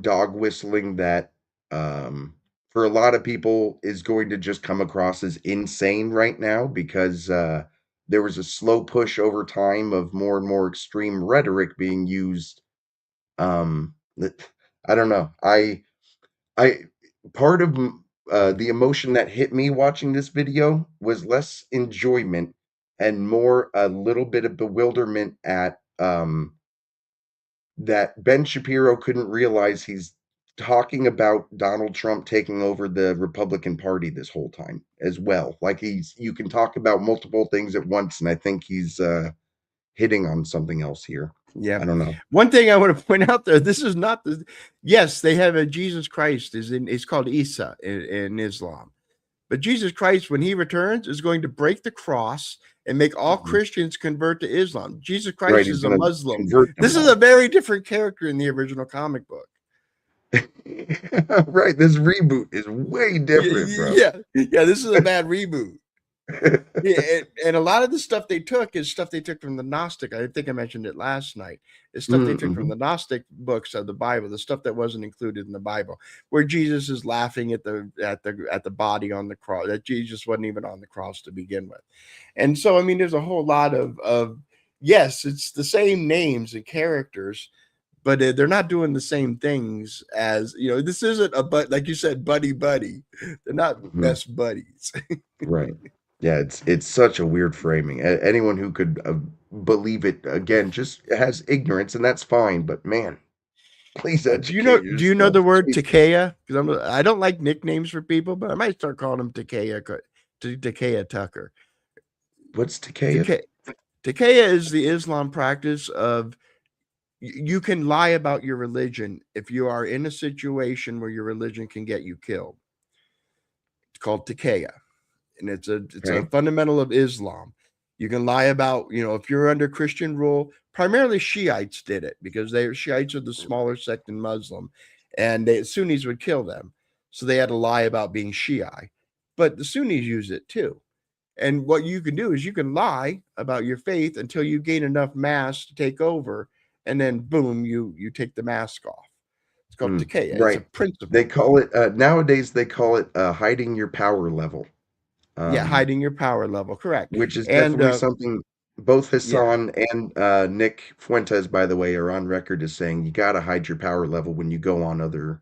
dog whistling that for a lot of people is going to just come across as insane right now because there was a slow push over time of more and more extreme rhetoric being used. I don't know. I part of the emotion that hit me watching this video was less enjoyment and more a little bit of bewilderment at that Ben Shapiro couldn't realize he's talking about Donald Trump taking over the Republican Party this whole time as well. Like you can talk about multiple things at once, and I think he's hitting on something else here. Yeah. I don't know. One thing I want to point out there, this is not the, yes, they have a Jesus Christ it's called Isa in Islam. But Jesus Christ, when he returns, is going to break the cross and make all Christians convert to Islam. Jesus Christ Right, is he's a gonna Muslim. convert them This is all. a very different character in the original comic book. Right, this reboot is way different, bro. Yeah, this is a bad reboot. Yeah, and a lot of the stuff they took is stuff they took from the Gnostic. I think I mentioned it last night. It's stuff they took from the Gnostic books of the Bible, the stuff that wasn't included in the Bible, where Jesus is laughing at the body on the cross, that Jesus wasn't even on the cross to begin with. And so, I mean, there's a whole lot of yes, it's the same names and characters, but they're not doing the same things as, this isn't like you said, buddy. They're not best buddies. Right. Yeah, it's such a weird framing. Anyone who could believe it again just has ignorance, and that's fine. But man, please educate Do you know the yourself. word Please. Takea? Because I don't like nicknames for people, but I might start calling him Takea Tucker. What's Takea? Takea is the Islam practice of you can lie about your religion if you are in a situation where your religion can get you killed. It's called Takea. And it's a fundamental of Islam. You can lie about, if you're under Christian rule, primarily Shiites did it because Shiites are the smaller sect in Muslim, and Sunnis would kill them. So they had to lie about being Shiite. But the Sunnis use it too. And what you can do is you can lie about your faith until you gain enough mass to take over, and then boom, you take the mask off. It's called Takea. Right. It's a principle. They call it nowadays. They call it hiding your power level. Hiding your power level, correct. Which is definitely something both Hassan and Nick Fuentes, by the way, are on record as saying you got to hide your power level when you go on other.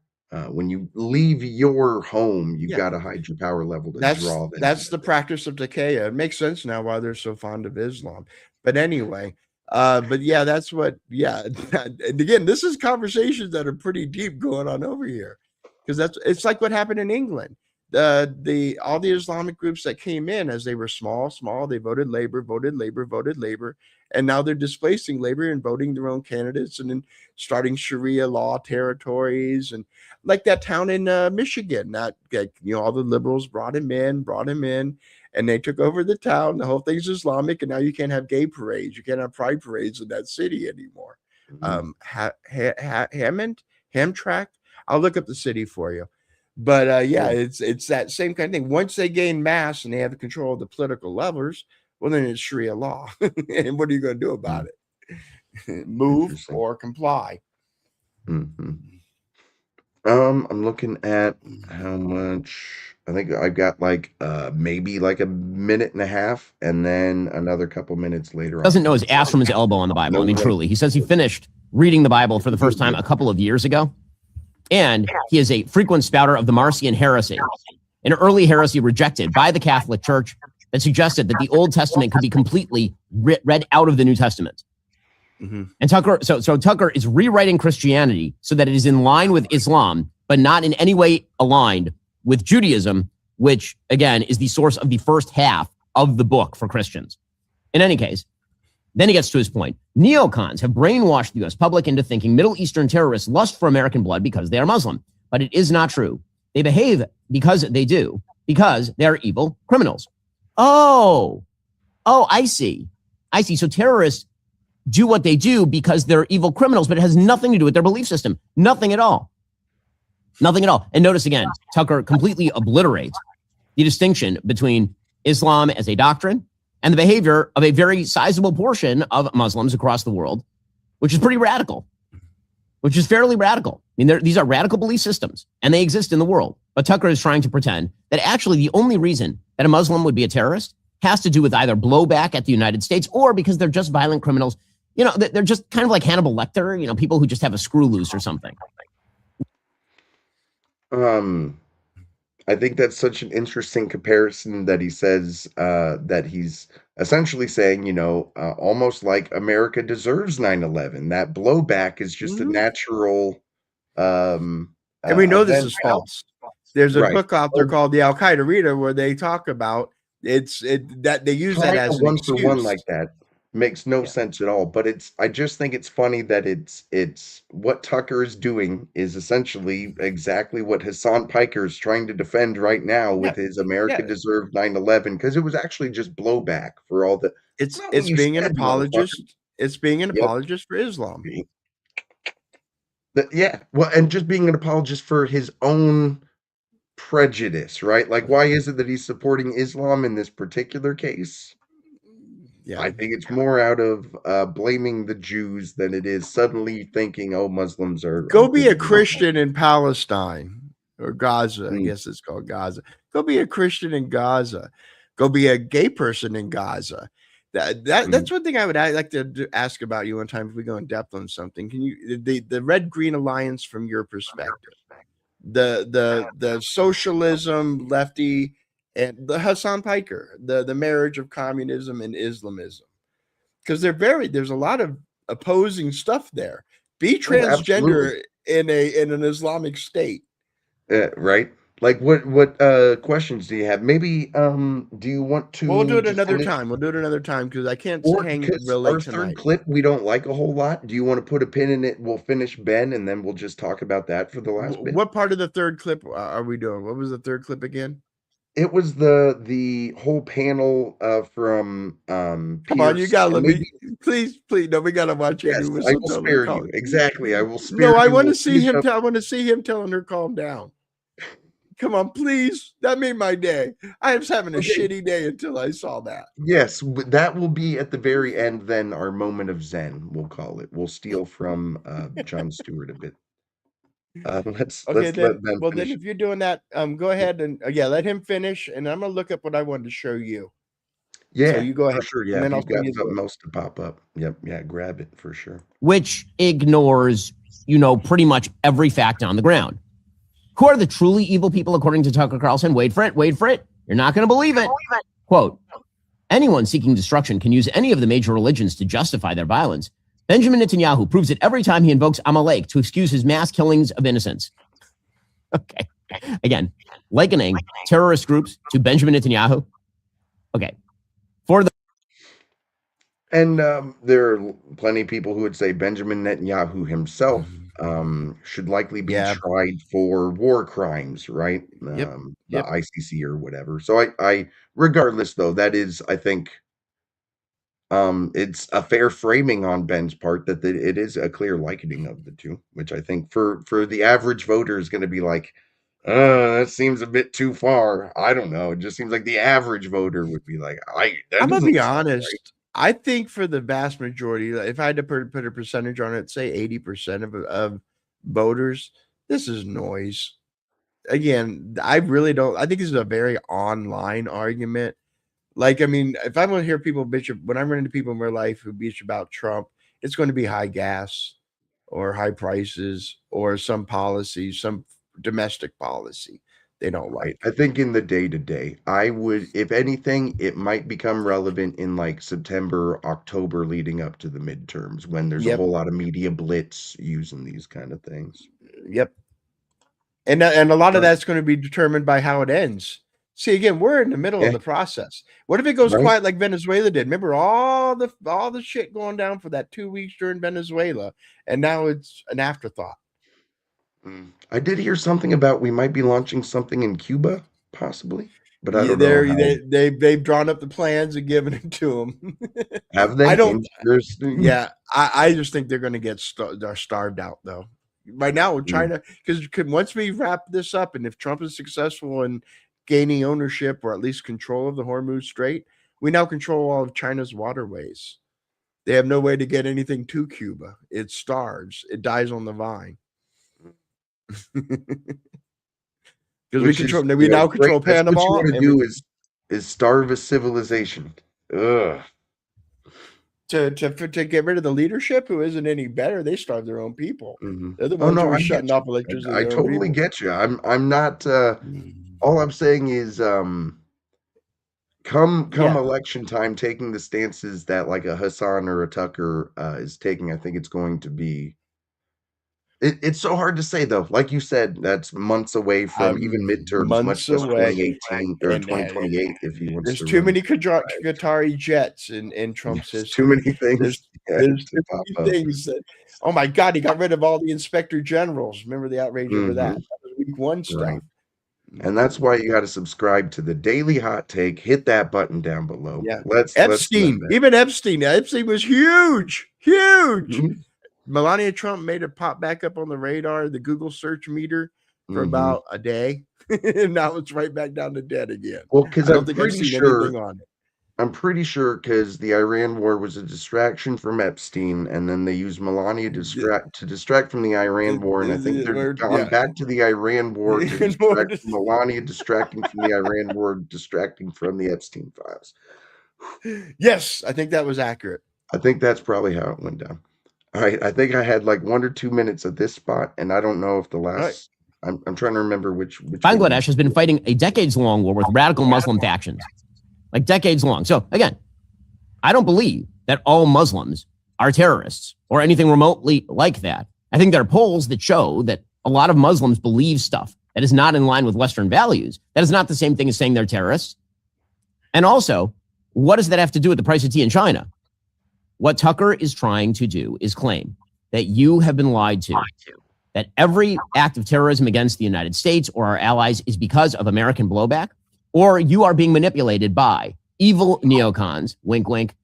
When you leave your home, you got to hide your power level to draw. That's the practice of Takea. It makes sense now why they're so fond of Islam. But anyway, that's what. Yeah, and again, this is conversations that are pretty deep going on over here because it's like what happened in England. All the Islamic groups that came in as they were small, they voted Labor, and now they're displacing Labor and voting their own candidates and then starting Sharia law territories, and like that town in Michigan, that all the liberals brought him in, and they took over the town. The whole thing's Islamic, and now you can't have gay parades, you can't have pride parades in that city anymore. Hamtramck, I'll look up the city for you. But it's that same kind of thing. Once they gain mass and they have control of the political levers, well, then it's Sharia law. And what are you going to do about it? Move or comply? I'm looking at how much. I think I've got maybe like a minute and a half, and then another couple minutes later. Doesn't know his ass from his elbow on the Bible. I mean, truly, he says he finished reading the Bible for the first time a couple of years ago. And he is a frequent spouter of the Marcion heresy, an early heresy rejected by the Catholic Church that suggested that the Old Testament could be completely read out of the New Testament. And Tucker, so Tucker is rewriting Christianity so that it is in line with Islam, but not in any way aligned with Judaism, which again is the source of the first half of the book for Christians. In any case, then he gets to his point. Neocons have brainwashed the U.S. public into thinking Middle Eastern terrorists lust for American blood because they are Muslim. But it is not true. They behave because they are evil criminals. Oh, I see. So terrorists do what they do because they're evil criminals, but it has nothing to do with their belief system. Nothing at all. And notice again, Tucker completely obliterates the distinction between Islam as a doctrine and the behavior of a very sizable portion of Muslims across the world, which is pretty radical, which is fairly radical. I mean, these are radical belief systems, and they exist in the world. But Tucker is trying to pretend that actually the only reason that a Muslim would be a terrorist has to do with either blowback at the United States or because they're just violent criminals. You know, they're just kind of like Hannibal Lecter, you know, people who just have a screw loose or something. I think that's such an interesting comparison that he says that he's essentially saying, almost like America deserves 9/11. That blowback is just a natural. And we know this event. is false. There's a Right. book out there called the Al Qaeda Reader where they talk about that they use that as an one for one excuse. like that makes no sense at all. But I just think it's funny that it's what Tucker is doing is essentially exactly what Hassan Piker is trying to defend right now with his America deserved 9/11, because it was actually just blowback for all the. It's not what you being an said, apologist. It's being an Yep. apologist for Islam. Yeah, well, and just being an apologist for his own prejudice, right? Like, why is it that he's supporting Islam in this particular case? Yeah. I think it's more out of blaming the Jews than it is suddenly thinking, oh, Muslims are. Go be a Christian in Palestine or Gaza. I guess it's called Gaza. Go be a Christian in Gaza. Go be a gay person in Gaza. That's one thing I would like to ask about you one time if we go in depth on something. Can you the Red Green Alliance from your perspective, the socialism lefty and the Hassan Piker, the marriage of communism and Islamism, because there's a lot of opposing stuff there. Be transgender in an Islamic state, right? Like what questions do you have? Maybe do you want to? We'll do it another time. We'll do it another time because I can't hang real late tonight. Our third clip we don't like a whole lot. Do you want to put a pin in it? We'll finish Ben and then we'll just talk about that for the last bit. What part of the third clip are we doing? What was the third clip again? It was the whole panel from Come on, you gotta let me please no, we gotta watch it. Yes, I will spare you. Exactly. I will spare you. No, I want to see him I want to see him telling her calm down. Come on, please. That made my day. I was having a shitty day until I saw that. Yes, but that will be at the very end. Then our moment of Zen, we'll call it. We'll steal from Jon Stewart a bit. Let's let them finish. Then if you're doing that, go ahead and let him finish, and I'm gonna look up what I wanted to show you. Yeah, so you go ahead. For sure. Yeah, and then I'll got something else to pop up. Yep, yeah, grab it for sure. Which ignores, pretty much every fact on the ground. Who are the truly evil people according to Tucker Carlson? Wait for it. You're not going to believe it. Quote, anyone seeking destruction can use any of the major religions to justify their violence. Benjamin Netanyahu proves it every time he invokes Amalek to excuse his mass killings of innocents. Okay. Again, likening terrorist groups to Benjamin Netanyahu. Okay. And there are plenty of people who would say Benjamin Netanyahu himself should likely be tried for war crimes, right? The ICC or whatever. So I regardless though, that is, I think, it's a fair framing on Ben's part that it is a clear likening of the two, which I think for the average voter is going to be like, that seems a bit too far. I don't know. It just seems like the average voter would be like, I'm gonna be honest. Right. I think for the vast majority, if I had to put a percentage on it, say 80% of voters, this is noise. Again, I really don't. I think this is a very online argument. Like, I mean, if I'm going to hear people bitch, when I run into people in my life who bitch about Trump, it's going to be high gas or high prices or some policy, some domestic policy they don't like. I think in the day-to-day, I would, if anything, it might become relevant in like September, October leading up to the midterms when there's a whole lot of media blitz using these kind of things. Yep. And a lot of that's going to be determined by how it ends. See, again, we're in the middle of the process. What if it goes quiet like Venezuela did? Remember all the shit going down for that 2 weeks during Venezuela, and now it's an afterthought. I did hear something about we might be launching something in Cuba, possibly, but I don't know. They've drawn up the plans and given it to them. Have they? I don't. Yeah, I just think they're going to get starved out though. Right now, we're trying to, because once we wrap this up, and if Trump is successful in gaining ownership or at least control of the Hormuz Strait, We now control all of China's waterways. They have no way to get anything to Cuba. It starves. It dies on the vine. Because we control. We now control Panama. What you want to do is starve a civilization. Ugh. To get rid of the leadership who isn't any better, they starve their own people. Mm-hmm. They're the ones who are shutting off electricity. I totally get you. I'm not. All I'm saying is, come election time, taking the stances that like a Hassan or a Tucker is taking, I think it's going to be. It's so hard to say though. Like you said, that's months away from even midterms, much less 2018 or 2028. If he wants, there's too many Qatari jets in Trump's history. Too many things. There's too many things that. Oh my God, he got rid of all the inspector generals. Remember the outrage over that? That was week one stuff. Right. And that's why you got to subscribe to the Daily Hot Take. Hit that button down below. Yeah. Epstein, even Epstein was huge. Mm-hmm. Melania Trump made it pop back up on the radar, the Google search meter, for about a day. And now it's right back down to dead again. Well, because I'm pretty sure because the Iran war was a distraction from Epstein, and then they used Melania to distract from the Iran war, and I think they're gone back to the Iran war to distract from Melania, distracting from the Iran war, distracting from the Epstein files. Yes, I think that was accurate. I think that's probably how it went down. All right, I think I had like 1 or 2 minutes at this spot, and I don't know if the last. Right. I'm trying to remember which. Bangladesh has been fighting a decades-long war with radical Muslim factions, like decades long. So again, I don't believe that all Muslims are terrorists or anything remotely like that. I think there are polls that show that a lot of Muslims believe stuff that is not in line with Western values. That is not the same thing as saying they're terrorists. And also, what does that have to do with the price of tea in China? What Tucker is trying to do is claim that you have been lied to, that every act of terrorism against the United States or our allies is because of American blowback, or you are being manipulated by evil neocons, wink, wink.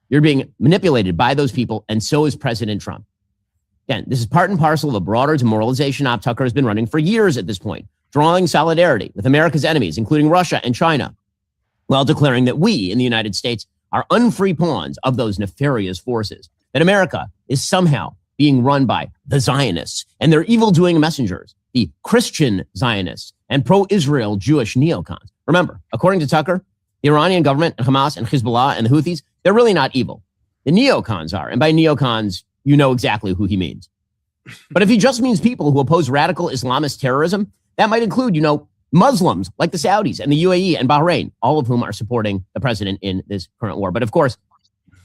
You're being manipulated by those people, and so is President Trump. Again, this is part and parcel of a broader demoralization op Tucker has been running for years at this point, drawing solidarity with America's enemies, including Russia and China, while declaring that we in the United States are unfree pawns of those nefarious forces, that America is somehow being run by the Zionists and their evil-doing messengers, the Christian Zionists and pro-Israel Jewish neocons. Remember, according to Tucker, the Iranian government and Hamas and Hezbollah and the Houthis, they're really not evil. The neocons are. And by neocons, you know exactly who he means. But if he just means people who oppose radical Islamist terrorism, that might include, Muslims like the Saudis and the UAE and Bahrain, all of whom are supporting the president in this current war. But of course,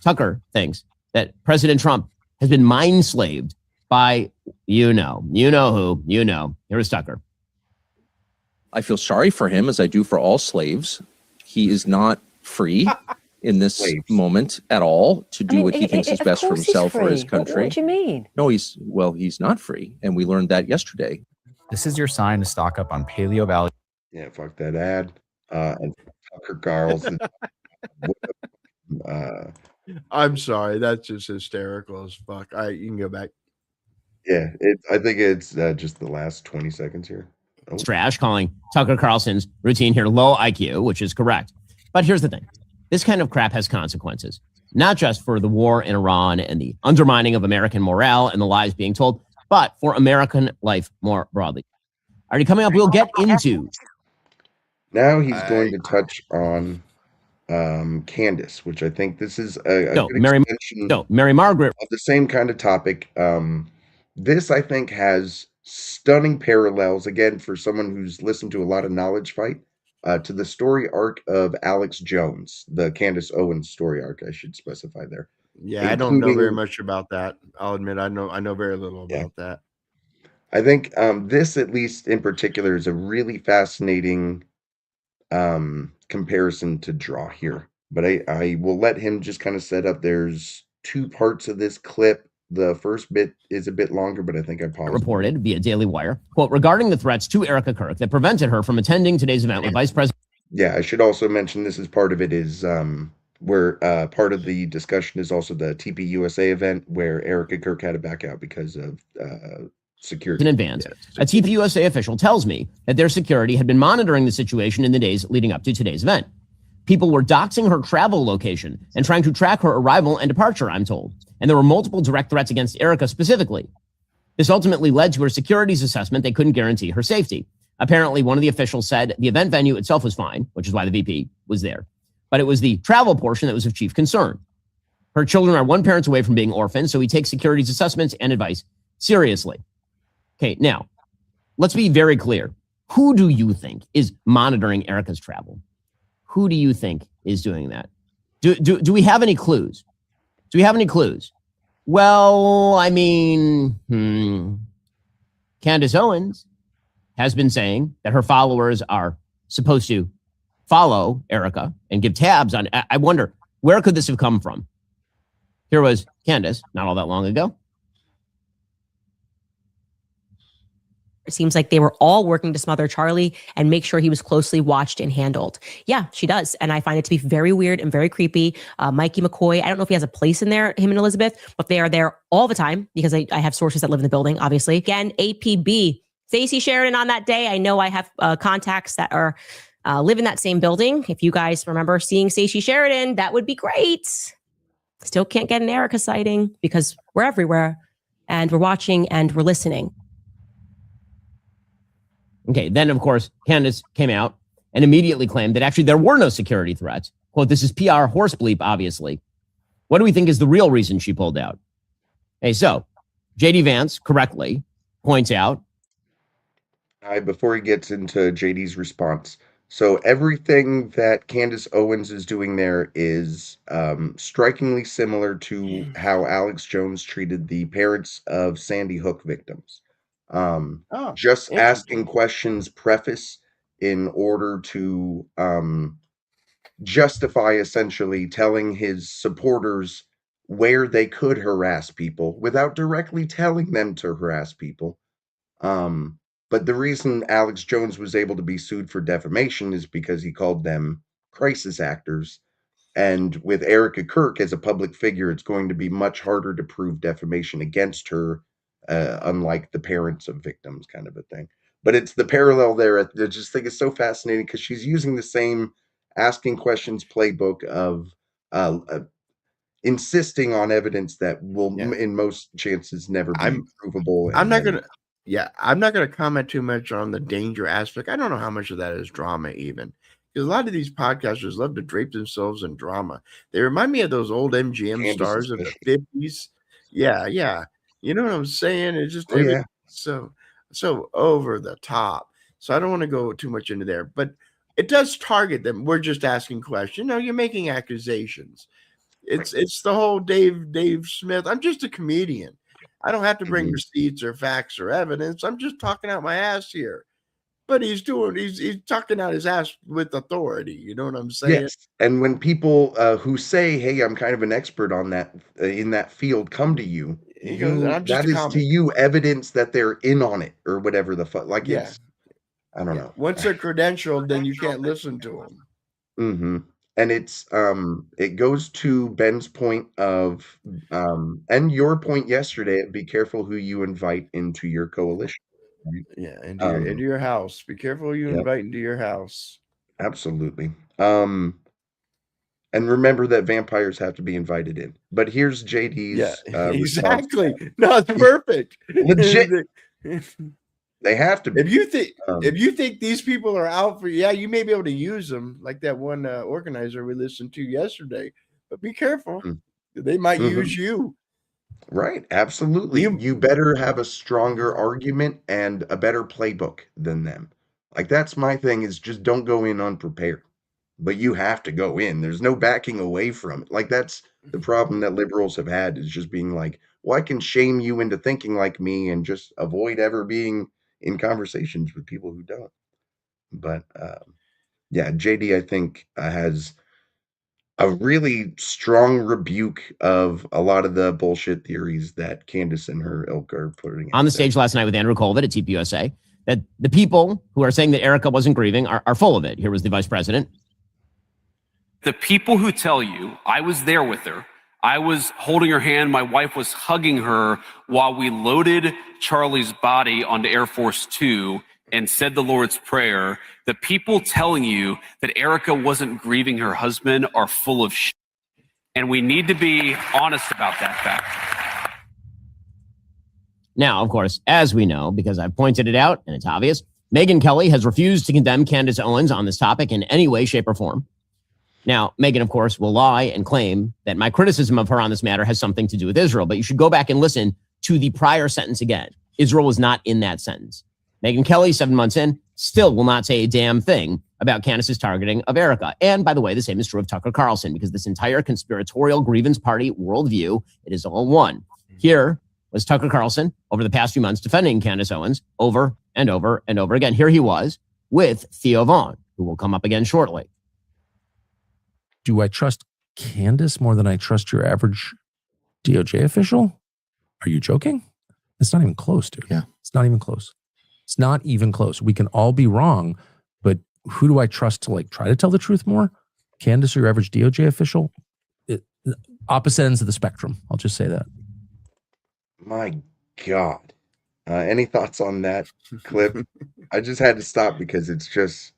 Tucker thinks that President Trump has been mind-slaved by, who. Here's Tucker. I feel sorry for him, as I do for all slaves. He is not free in this moment at all to do what he thinks is best for himself or his country. What do you mean? No, he's not free. And we learned that yesterday. This is your sign to stock up on Paleo Valley. Yeah, fuck that ad. And Tucker Carlson. I'm sorry. That's just hysterical as fuck. You can go back. Yeah, I think it's just the last 20 seconds here. It's trash, calling Tucker Carlson's routine here low IQ, which is correct. But here's the thing. This kind of crap has consequences, not just for the war in Iran and the undermining of American morale and the lies being told, but for American life more broadly. Already coming up, we'll get into. Now he's going to touch on Candace, which I think this is a Mary Margaret of the same kind of topic. This, I think, has stunning parallels, again, for someone who's listened to a lot of Knowledge Fight, to the story arc of Alex Jones, the Candace Owens story arc, I should specify there. Yeah, I don't know very much about that. I'll admit I know very little about that. I think this, at least in particular, is a really fascinating comparison to draw here. But I will let him just kind of set up. There's 2 parts of this clip. The first bit is a bit longer, but I think I paused. Reported via Daily Wire, quote, regarding the threats to Erica Kirk that prevented her from attending today's event with Vice President. Yeah, I should also mention this is part of it is where part of the discussion is also the TPUSA event where Erica Kirk had to back out because of security. In advance, a TPUSA official tells me that their security had been monitoring the situation in the days leading up to today's event. People were doxing her travel location and trying to track her arrival and departure, I'm told. And there were multiple direct threats against Erica specifically. This ultimately led to her securities assessment. They couldn't guarantee her safety. Apparently, one of the officials said the event venue itself was fine, which is why the VP was there. But it was the travel portion that was of chief concern. Her children are one parent away from being orphaned, so he takes securities assessments and advice seriously. Okay, now, let's be very clear. Who do you think is monitoring Erica's travel? Who do you think is doing that? Do we have any clues? Do we have any clues? Well, I mean, Candace Owens has been saying that her followers are supposed to follow Erica and give tabs on. I wonder, where could this have come from? Here was Candace not all that long ago. It seems like they were all working to smother Charlie and make sure he was closely watched and handled. Yeah, she does. And I find it to be very weird and very creepy. Mikey McCoy, I don't know if he has a place in there, him and Elizabeth, but they are there all the time because I have sources that live in the building, obviously. Again, APB, Stacey Sheridan on that day. I know I have contacts that are live in that same building. If you guys remember seeing Stacey Sheridan, that would be great. Still can't get an Erica sighting because we're everywhere and we're watching and we're listening. Okay, then, of course, Candace came out and immediately claimed that actually there were no security threats. Quote, this is PR horse bleep, obviously. What do we think is the real reason she pulled out? Hey, so JD Vance correctly points out. Before he gets into JD's response, so everything that Candace Owens is doing there is strikingly similar to how Alex Jones treated the parents of Sandy Hook victims. Just asking questions preface in order to justify essentially telling his supporters where they could harass people without directly telling them to harass people. But the reason Alex Jones was able to be sued for defamation is because he called them crisis actors. And with Erica Kirk as a public figure, it's going to be much harder to prove defamation against her, unlike the parents of victims kind of a thing. But it's the parallel there. I just think it's so fascinating because she's using the same asking questions playbook of insisting on evidence that will, in most chances, never be provable. I'm not going to comment too much on the danger aspect. I don't know how much of that is drama even. Because a lot of these podcasters love to drape themselves in drama. They remind me of those old MGM stars of the 50s. Yeah. You know what I'm saying? It's just so over the top. So I don't want to go too much into there, but it does target them. We're just asking questions. No, you're making accusations. It's the whole Dave Smith. I'm just a comedian. I don't have to bring receipts or facts or evidence. I'm just talking out my ass here. But he's talking out his ass with authority. You know what I'm saying? Yes. And when people who say, "Hey, I'm kind of an expert on that in that field," come to you, that is to you evidence that they're in on it or whatever the fuck. Like, it's, I don't know. Once they're credentialed, then you can't listen to them. Mm-hmm. And it's it goes to Ben's point of and your point yesterday. Be careful who you invite into your coalition. Yeah, into your house. Be careful who you invite into your house. Absolutely. And remember that vampires have to be invited in. But here's JD's exactly. No, it's perfect. Legit. They have to be. If you think these people are out for you, you may be able to use them, like that one organizer we listened to yesterday. But be careful. They might use you. Right, absolutely. You better have a stronger argument and a better playbook than them. Like, that's my thing, is just don't go in unprepared. But you have to go in. There's no backing away from it. Like, that's the problem that liberals have had, is just being like, well, I can shame you into thinking like me and just avoid ever being in conversations with people who don't. But JD, I think, has a really strong rebuke of a lot of the bullshit theories that Candace and her ilk are putting on the stage last night with Andrew Colvin at TPUSA, that the people who are saying that Erica wasn't grieving are full of it. Here was the vice president. The people who tell you, I was there with her, I was holding her hand, my wife was hugging her while we loaded Charlie's body onto Air Force Two and said the Lord's Prayer, the people telling you that Erica wasn't grieving her husband are full of shit. And we need to be honest about that fact. Now, of course, as we know, because I've pointed it out and it's obvious, Megyn Kelly has refused to condemn Candace Owens on this topic in any way, shape, or form. Now, Megyn, of course, will lie and claim that my criticism of her on this matter has something to do with Israel, but you should go back and listen to the prior sentence again. Israel was not in that sentence. Megyn Kelly, 7 months in, still will not say a damn thing about Candace's targeting of Erica. And by the way, the same is true of Tucker Carlson, because this entire conspiratorial grievance party worldview, it is all one. Here was Tucker Carlson over the past few months defending Candace Owens over and over and over again. Here he was with Theo Vaughn, who will come up again shortly. Do I trust Candace more than I trust your average DOJ official? Are you joking? It's not even close, dude. Yeah. It's not even close. It's not even close. We can all be wrong, but who do I trust to like try to tell the truth more? Candace or your average DOJ official? Opposite ends of the spectrum. I'll just say that. My God. Any thoughts on that clip? I just had to stop because it's just,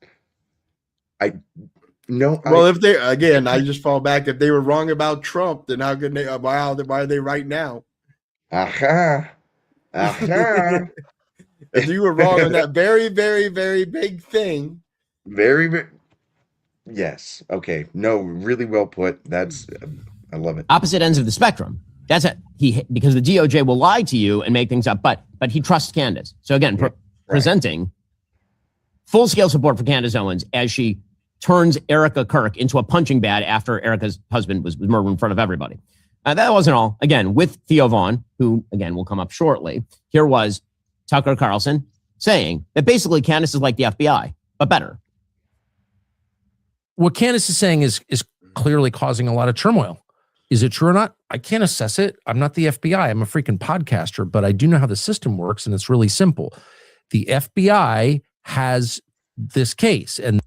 Well, if they, again, I just fall back. If they were wrong about Trump, then how could they, why are they right now? Aha. If you were wrong on that very, very, very big thing. Very, very, yes. Okay. No, really well put. That's, I love it. Opposite ends of the spectrum. That's it. Because the DOJ will lie to you and make things up, but he trusts Candace. So again, presenting full-scale support for Candace Owens as she turns Erica Kirk into a punching bag after Erica's husband was murdered in front of everybody. That wasn't all. Again, with Theo Vaughn, who, again, will come up shortly, here was Tucker Carlson saying that basically Candace is like the FBI, but better. What Candace is saying is clearly causing a lot of turmoil. Is it true or not? I can't assess it. I'm not the FBI. I'm a freaking podcaster, but I do know how the system works, and it's really simple. The FBI has this case, and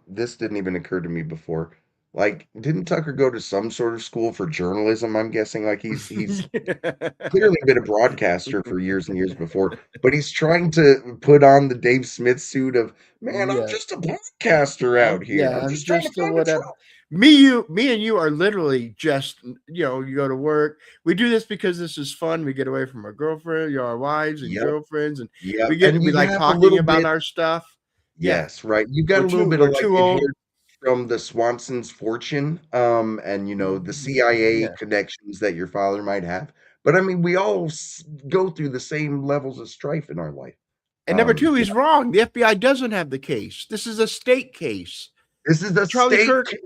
this didn't even occur to me before. Like, didn't Tucker go to some sort of school for journalism? I'm guessing like he's clearly been a broadcaster for years and years before, but he's trying to put on the Dave Smith suit of, man, I'm just a podcaster out here. Yeah, I'm just trying to find the truth. Me and you are literally just, you go to work. We do this because this is fun. We get away from our girlfriend, our wives and girlfriends, and we like talking about our stuff. Yes, right. You've got a little bit of like inheritance from the Swanson's fortune, and the CIA connections that your father might have. But I mean, we all go through the same levels of strife in our life. And number two, he's wrong. The FBI doesn't have the case. This is a state case. This is the Charlie state.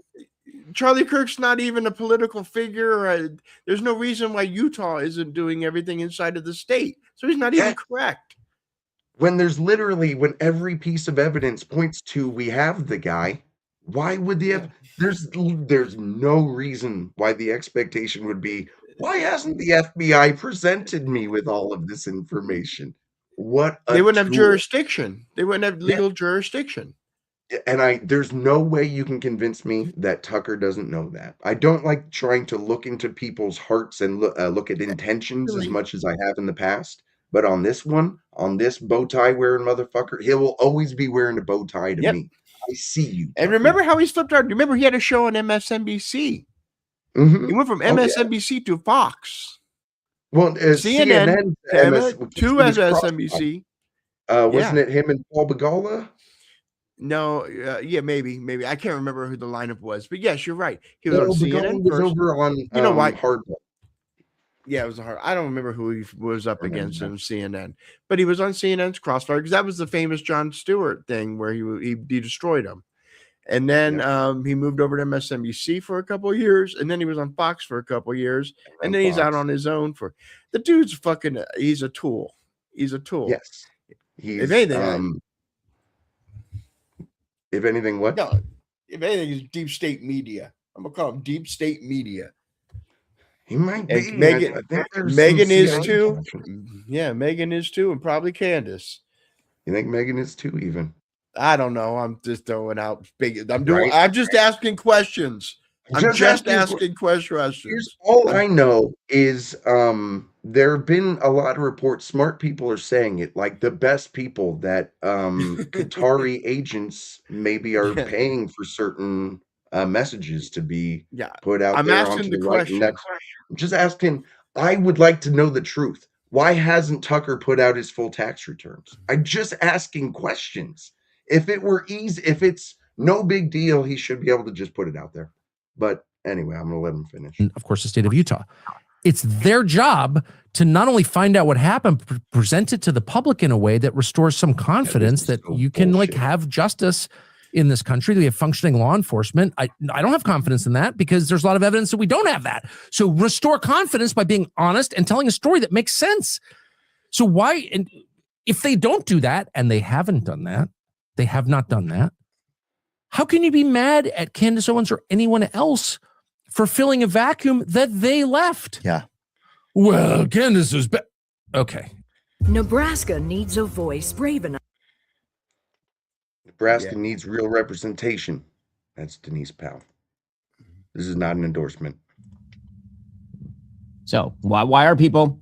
Charlie Kirk's not even a political figure. There's no reason why Utah isn't doing everything inside of the state. So he's not even correct. When every piece of evidence points to we have the guy, why would there's no reason why the expectation would be, why hasn't the FBI presented me with all of this information? They wouldn't have jurisdiction. They wouldn't have legal jurisdiction. And there's no way you can convince me that Tucker doesn't know that. I don't like trying to look into people's hearts and look at intentions as much as I have in the past. But on this bow tie wearing motherfucker, he will always be wearing a bow tie to me. I see you. And remember how he flipped out? Remember he had a show on MSNBC. Mm-hmm. He went from MSNBC to Fox. Well, CNN to MSNBC. Wasn't it him and Paul Begala? No, maybe. I can't remember who the lineup was, but yes, you're right. He was on CNN was over on Hardball. Yeah, it was hard. I don't remember who he was up against on CNN, but he was on CNN's Crossfire because that was the famous Jon Stewart thing where he destroyed him, and then he moved over to MSNBC for a couple of years, and then he was on Fox for a couple of years, and then he's out on his own for the dude's he's a tool. He's a tool. Yes, if anything, what? No, if anything, is deep state media. I'm gonna call him deep state media. He might be. Megyn is too. Yeah, Megyn is too, and probably Candace. You think Megyn is too? Even I don't know. I'm just throwing out big. I'm just asking questions. I'm just asking asking questions. Here's all I know is there have been a lot of reports, smart people are saying it, like the best people, that Qatari agents maybe are Yeah. paying for certain messages to be Yeah. put out I'm there asking onto the the right question. next. I'm just asking, I would like to know the truth. Why hasn't Tucker put out his full tax returns? I'm just asking questions. If it were easy, if it's no big deal, he should be able to just put it out there. But anyway, I'm going to let him finish. And of course, the state of Utah. It's their job to not only find out what happened, present it to the public in a way that restores some confidence that so you can like bullshit. have justice in this country. We have functioning law enforcement. I don't have confidence in that because there's a lot of evidence that we don't have that. So restore confidence by being honest and telling a story that makes sense. So why, and if they don't do that, and they haven't done that, they have not done that, how can you be mad at Candace Owens or anyone else for filling a vacuum that they left? Yeah. Well, Candace is okay. Nebraska needs a voice brave enough. Nebraska needs real representation. That's Denise Powell. This is not an endorsement. So why are people,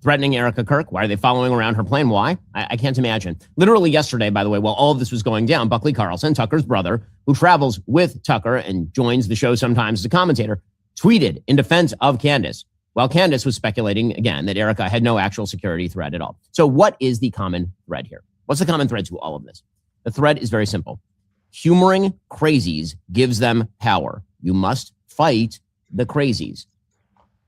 threatening Erica Kirk? Why are they following around her plane? Why? I can't imagine. Literally yesterday, by the way, while all of this was going down, Buckley Carlson, Tucker's brother, who travels with Tucker and joins the show sometimes as a commentator, tweeted in defense of Candace, while Candace was speculating again that Erica had no actual security threat at all. So what is the common thread here? What's the common thread to all of this? The thread is very simple. Humoring crazies gives them power. You must fight the crazies.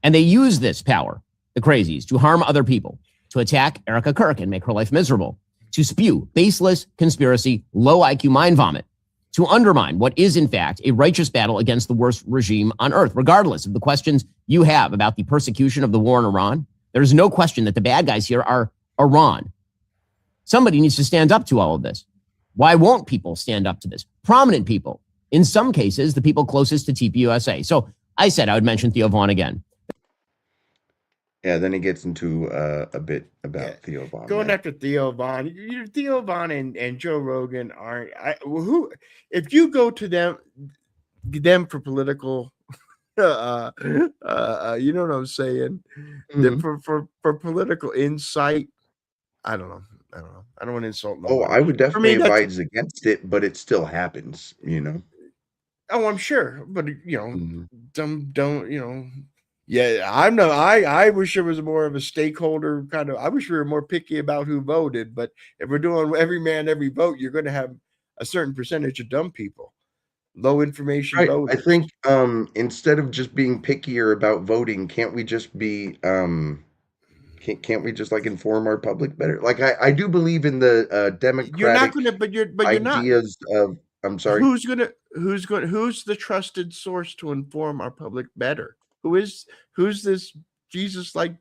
And they use this power, the crazies, to harm other people, to attack Erica Kirk and make her life miserable, to spew baseless conspiracy, low IQ mind vomit, to undermine what is, in fact, a righteous battle against the worst regime on earth. Regardless of the questions you have about the persecution of the war in Iran, there's no question that the bad guys here are Iran. Somebody needs to stand up to all of this. Why won't people stand up to this? Prominent people. In some cases, the people closest to TPUSA. So I said I would mention Theo Vaughn again. Yeah, then he gets into a bit about Theo Vaughn. Going after Theo Vaughn. Theo Vaughn and Joe Rogan aren't. Who? If you go to them for political, you know what I'm saying? For political insight, I don't know. I don't want to insult nobody. Oh, I would definitely advise against it, but it still happens, Oh, I'm sure, but don't. Yeah, I wish there was more of a stakeholder kind of. I wish we were more picky about who voted. But if we're doing every man, every vote, you're going to have a certain percentage of dumb people, low information Right. voters. I think instead of just being pickier about voting, can't we just be can't we just like inform our public better? Like I do believe in the democratic. You're not going to, but you're not. Ideas of. I'm sorry. Who's the trusted source to inform our public better? Who's this Jesus-like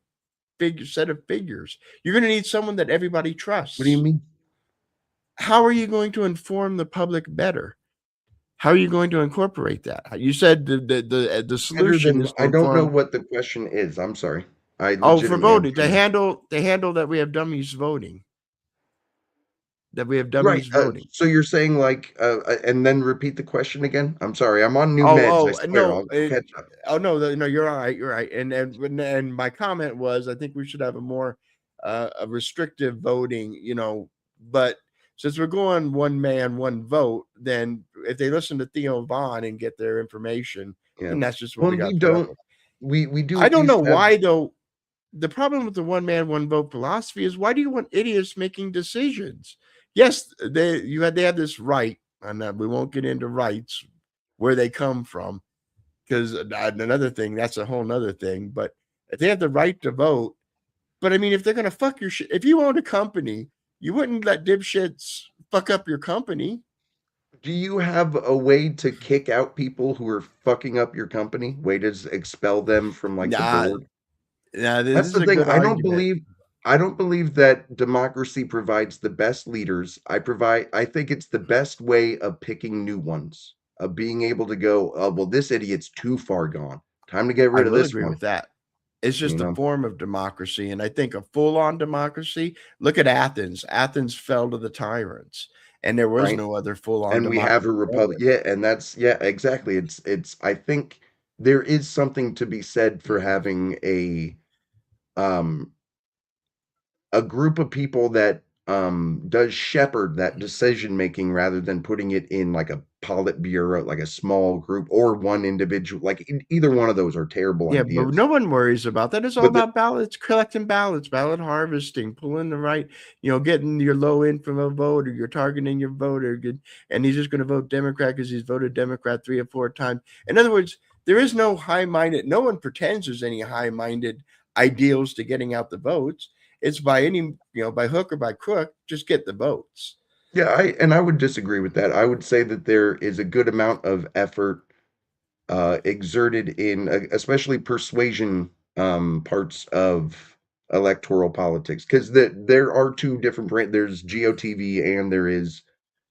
set of figures? You're going to need someone that everybody trusts. What do you mean? How are you going to inform the public better? How are you going to incorporate that? You said the solution is. I don't know what the question is. I'm sorry. For voting, to handle that we have dummies voting. That we have dummies voting. So you're saying and then repeat the question again? I'm sorry. I'm on new meds. I swear. I'll catch up. No, you're all right. You're right. And my comment was, I think we should have a more a restrictive voting. But since we're going one man, one vote, then if they listen to Theo Vaughn and get their information, and that's just what we got. We do. I don't know why though. The problem with the one man, one vote philosophy is, why do you want idiots making decisions? Yes, they have this right, and we won't get into rights where they come from, because another thing, that's a whole nother thing. But if they have the right to vote, but I mean, if they're gonna fuck your shit, if you own a company, you wouldn't let dipshits fuck up your company. Do you have a way to kick out people who are fucking up your company? Way to expel them from the board? That's the thing. I don't believe that democracy provides the best leaders. I think it's the best way of picking new ones, of being able to go, oh, well, this idiot's too far gone. Time to get rid of this agree one. with that. It's just a form of democracy. And I think a full-on democracy, look at Athens. Athens fell to the tyrants. and there was Right. no other full-on And we have a democracy. republic. Yeah, and that's exactly. It's I think there is something to be said for having um a group of people that does shepherd that decision making rather than putting it in like a politburo, like a small group or one individual. Like either one of those are terrible Yeah, ideas. but no one worries about that. It's all But the- about ballots, collecting ballots, ballot harvesting, pulling the right, getting your low income vote, or you're targeting your voter, and he's just going to vote Democrat because he's voted Democrat 3 or 4 times. In other words, there is no high-minded. No one pretends there's any high-minded ideals to getting out the votes. It's by by hook or by crook, just get the votes. Yeah, I would disagree with that. I would say that there is a good amount of effort exerted in especially persuasion parts of electoral politics, because there are two different there's GOTV and there is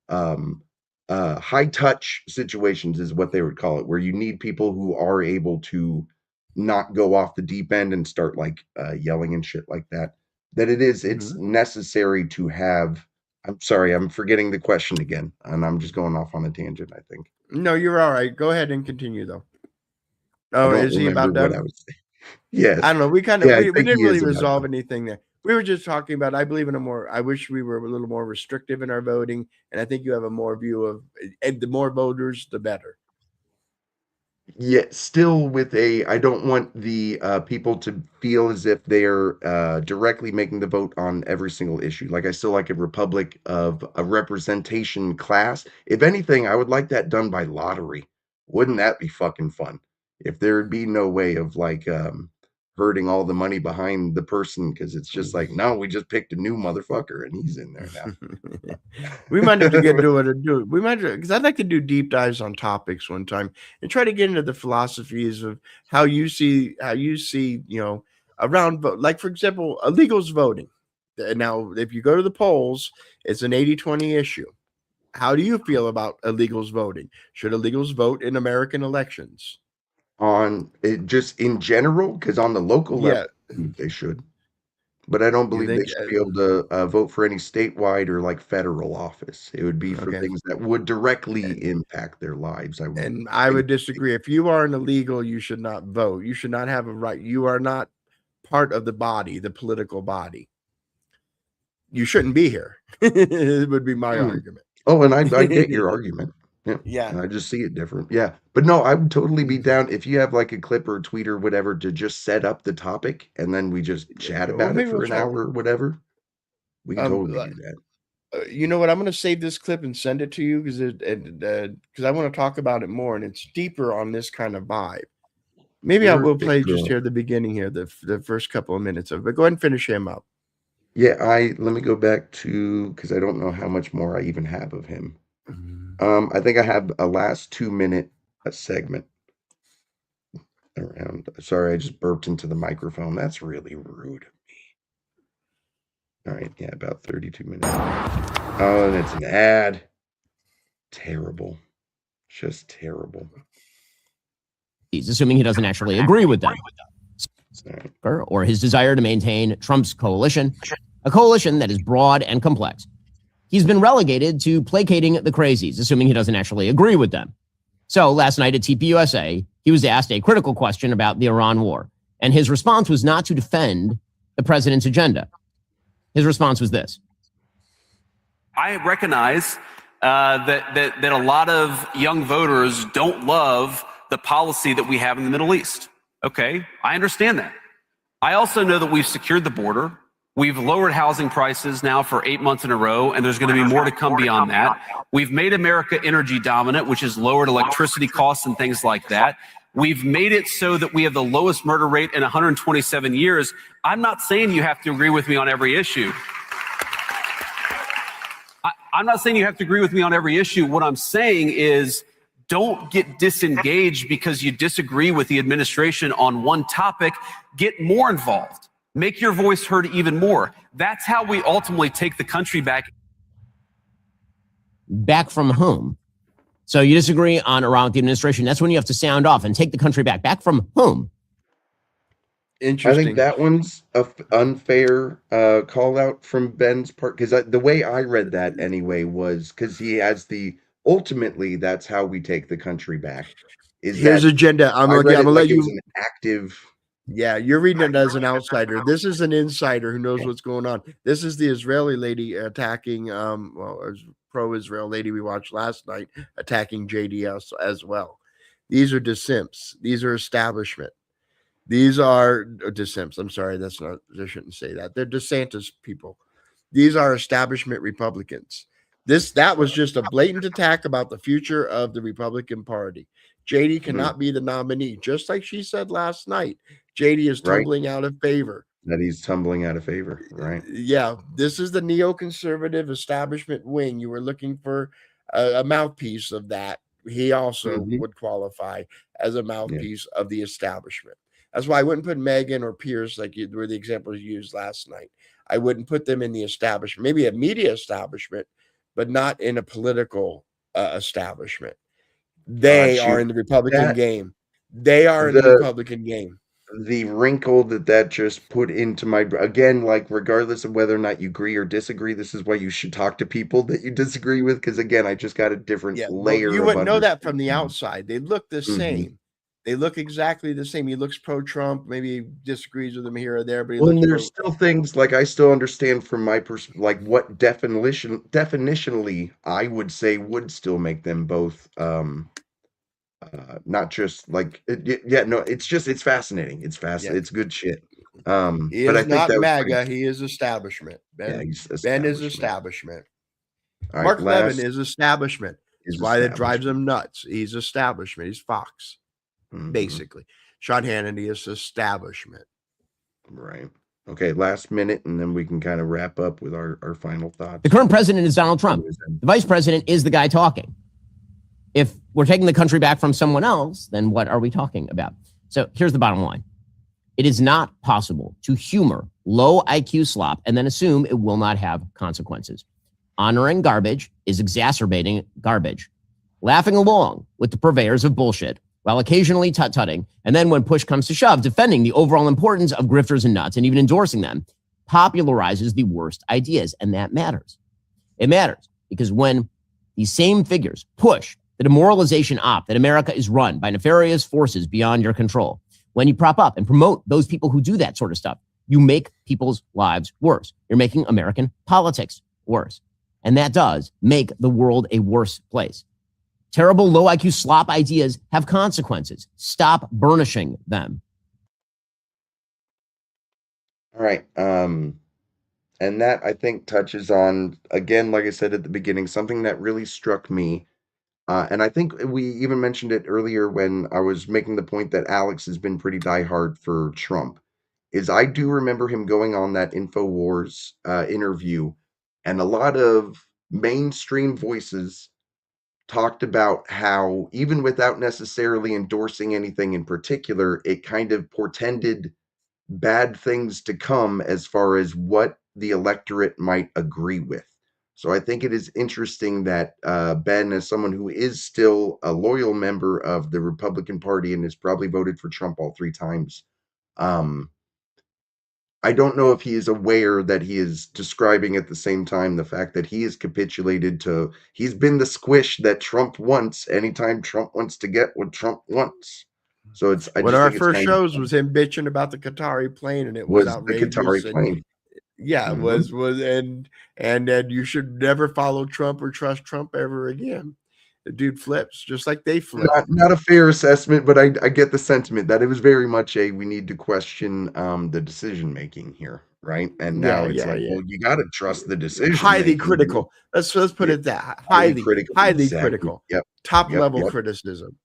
high touch situations is what they would call it, where you need people who are able to not go off the deep end and start like yelling and shit like that. It's necessary to have. I'm sorry, I'm forgetting the question again, and I'm just going off on a tangent, I think. No, you're all right. Go ahead and continue, though. I Oh, don't is he about remember what done? I was saying. Yes. I don't know. We kind Yeah, I of we think didn't he really is about resolve done. anything there. We were just talking about. I believe in a more. I wish we were a little more restrictive in our voting, and I think you have a more view of. And the more voters, the better. Yeah, still with I don't want the people to feel as if they're directly making the vote on every single issue. Like I still like a republic of a representation class. If anything, I would like that done by lottery. Wouldn't that be fucking fun? If there'd be no way of like hurting all the money behind the person, because it's just like, no, we just picked a new motherfucker and he's in there now. We might have to get into it and do it. We might, because I'd like to do deep dives on topics one time and try to get into the philosophies of how you see, around vote. Like, for example, illegals voting. Now, if you go to the polls, it's an 80-20 issue. How do you feel about illegals voting? Should illegals vote in American elections? On it just in general, because on the local level, they should. But I don't believe they should be able to vote for any statewide or like federal office. It would be for things that would directly impact their lives. I would disagree. If you are an illegal, you should not vote. You should not have a right. You are not part of the body, the political body. You shouldn't be here. It would be my argument. Oh, and I get your argument. Yeah. I just see it different. Yeah. But no, I would totally be down if you have like a clip or a tweet or whatever to just set up the topic and then we just chat about it for an hour or whatever. We can totally do that. You know what? I'm going to save this clip and send it to you because I want to talk about it more, and it's deeper on this kind of vibe. Maybe I will play just here at the beginning here, the first couple of minutes of it. But go ahead and finish him up. Yeah, let me go back to, because I don't know how much more I even have of him. I think I have a last 2-minute segment around. Sorry, I just burped into the microphone. That's really rude of me. All right, yeah, about 32 minutes. Oh, and it's an ad. Terrible. Just terrible. He's assuming he doesn't actually agree with them. Or his desire to maintain Trump's coalition, a coalition that is broad and complex. He's been relegated to placating the crazies, assuming he doesn't actually agree with them. So last night at TPUSA, he was asked a critical question about the Iran war, and his response was not to defend the president's agenda. His response was this. I recognize that a lot of young voters don't love the policy that we have in the Middle East. Okay, I understand that. I also know that we've secured the border. We've lowered housing prices now for 8 months in a row, and there's going to be more to come beyond that. We've made America energy dominant, which has lowered electricity costs and things like that. We've made it so that we have the lowest murder rate in 127 years. I'm not saying you have to agree with me on every issue. I'm not saying you have to agree with me on every issue. What I'm saying is don't get disengaged because you disagree with the administration on one topic. Get more involved. Make your voice heard even more. That's how we ultimately take the country back. Back from whom? So you disagree on Iran with the administration. That's when you have to sound off and take the country back. Back from whom? I Interesting. think that one's a unfair call out from Ben's part, because the way I read that anyway was because he has ultimately that's how we take the country back. Here's agenda. I'm I gonna, read I'm it gonna like let it was you. an active. Yeah, you're reading it as an outsider. This is an insider who knows what's going on. This is the Israeli lady attacking, pro-Israel lady we watched last night attacking JDS as well. These are dissimps. These are establishment. These are dissimps. I'm sorry, I shouldn't say that. They're DeSantis people. These are establishment Republicans. That was just a blatant attack about the future of the Republican Party. JD cannot be the nominee, just like she said last night. JD is tumbling out of favor. That he's tumbling out of favor, right? Yeah, this is the neoconservative establishment wing. You were looking for a mouthpiece of that. He also would qualify as a mouthpiece of the establishment. That's why I wouldn't put Megan or Pierce, like were the examples you used last night. I wouldn't put them in the establishment, maybe a media establishment, but not in a political establishment. They are in the Republican game. They are in the Republican game. The wrinkle that just put into my, again, like regardless of whether or not you agree or disagree, this is why you should talk to people that you disagree with, because again, I just got a different layer. You wouldn't know that from the outside. They look the same. They look exactly the same. He looks pro-Trump. Maybe he disagrees with him here or there, but there's still things like I still understand from my like what definitionally I would say would still make them both not just like it's fascinating. It's fascinating. It's good shit. He but is I think not that MAGA. He is establishment. Ben is establishment. All Mark right, Levin is establishment. That's why that drives him nuts. He's establishment. He's Fox, basically. Sean Hannity is establishment. Right. Okay, last minute, and then we can kind of wrap up with our final thoughts. The current president is Donald Trump. The vice president is the guy talking. If we're taking the country back from someone else, then what are we talking about? So here's the bottom line. It is not possible to humor low IQ slop and then assume it will not have consequences. Honoring garbage is exacerbating garbage. Laughing along with the purveyors of bullshit while occasionally tut-tutting, and then when push comes to shove, defending the overall importance of grifters and nuts and even endorsing them, popularizes the worst ideas, and that matters. It matters because when these same figures push the demoralization op that America is run by nefarious forces beyond your control, when you prop up and promote those people who do that sort of stuff, you make people's lives worse. You're making American politics worse. And that does make the world a worse place. Terrible low IQ slop ideas have consequences. Stop burnishing them. All right. And that I think touches on, again, like I said at the beginning, something that really struck me. And I think we even mentioned it earlier when I was making the point that Alex has been pretty diehard for Trump, is I do remember him going on that InfoWars interview, and a lot of mainstream voices talked about how, even without necessarily endorsing anything in particular, it kind of portended bad things to come as far as what the electorate might agree with. So I think it is interesting that Ben, as someone who is still a loyal member of the Republican Party and has probably voted for Trump all 3 times, I don't know if he is aware that he is describing at the same time the fact that he has capitulated to, he's been the squish that Trump wants anytime Trump wants to get what Trump wants. So it's one of our first shows was him bitching about the Qatari plane, and it was outrageous. The Qatari plane. Yeah, it was and you should never follow Trump or trust Trump ever again. The dude flips just like they flip. Not a fair assessment, but I get the sentiment that it was very much we need to question the decision making here, right? And now well, you got to trust the decision. Highly critical. Let's put it that highly critical. Yep. Top level criticism.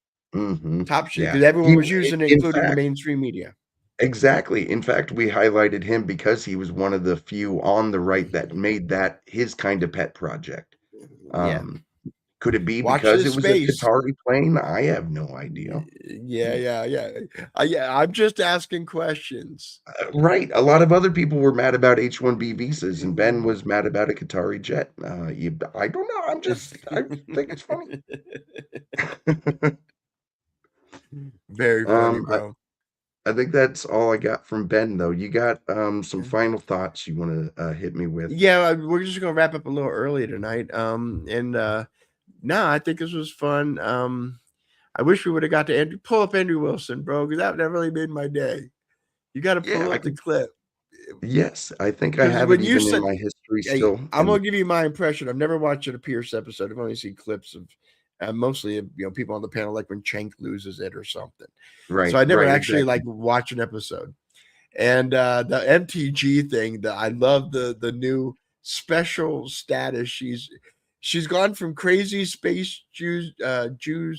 Top shit, because Yeah. everyone was using it, including the mainstream media. Exactly. In fact, we highlighted him because he was one of the few on the right that made that his kind of pet project. Could it be because it was a Qatari plane? I have no idea. Yeah. I'm just asking questions. Right. A lot of other people were mad about H-1B visas, and Ben was mad about a Qatari jet. I don't know. I think it's funny. Very funny, bro. I think that's all I got from Ben, though. You got some final thoughts you want to hit me with? Yeah, we're just gonna wrap up a little early tonight. No, I think this was fun. I wish we would have got to pull up Andrew Wilson, bro, because that really made my day. You got to pull up the clip. Yes, I think I have it even in my history still. I'm gonna give you my impression. I've never watched a Pierce episode. I've only seen clips of mostly people on the panel, like when Cenk loses it or something. Right. So I never right, actually exactly. like watch an episode. And the MTG thing, I love the new special status. She's gone from crazy space Jews,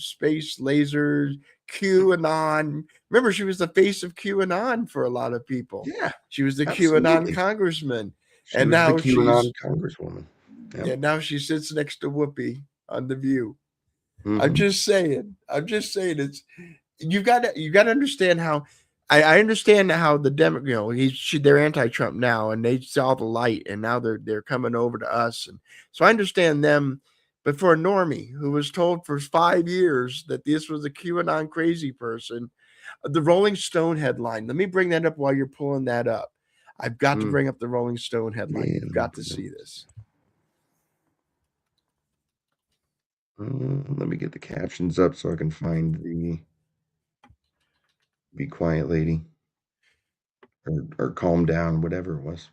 space lasers, QAnon. Remember, she was the face of QAnon for a lot of people. Yeah, she was the absolutely. QAnon congressman, She and was now the QAnon she's congresswoman. Yep. yeah. Now she sits next to Whoopi on The View. Mhm. I'm just saying. It's you got to understand how. I understand how the they're anti-Trump now, and they saw the light, and now they're coming over to us, and so I understand them. But for a normie who was told for 5 years that this was a QAnon crazy person, the Rolling Stone headline. Let me bring that up while you're pulling that up. I've got to bring up the Rolling Stone headline. You've got to see this. Let me get the captions up so I can find the "Be Quiet, Lady," or "Calm Down," whatever it was.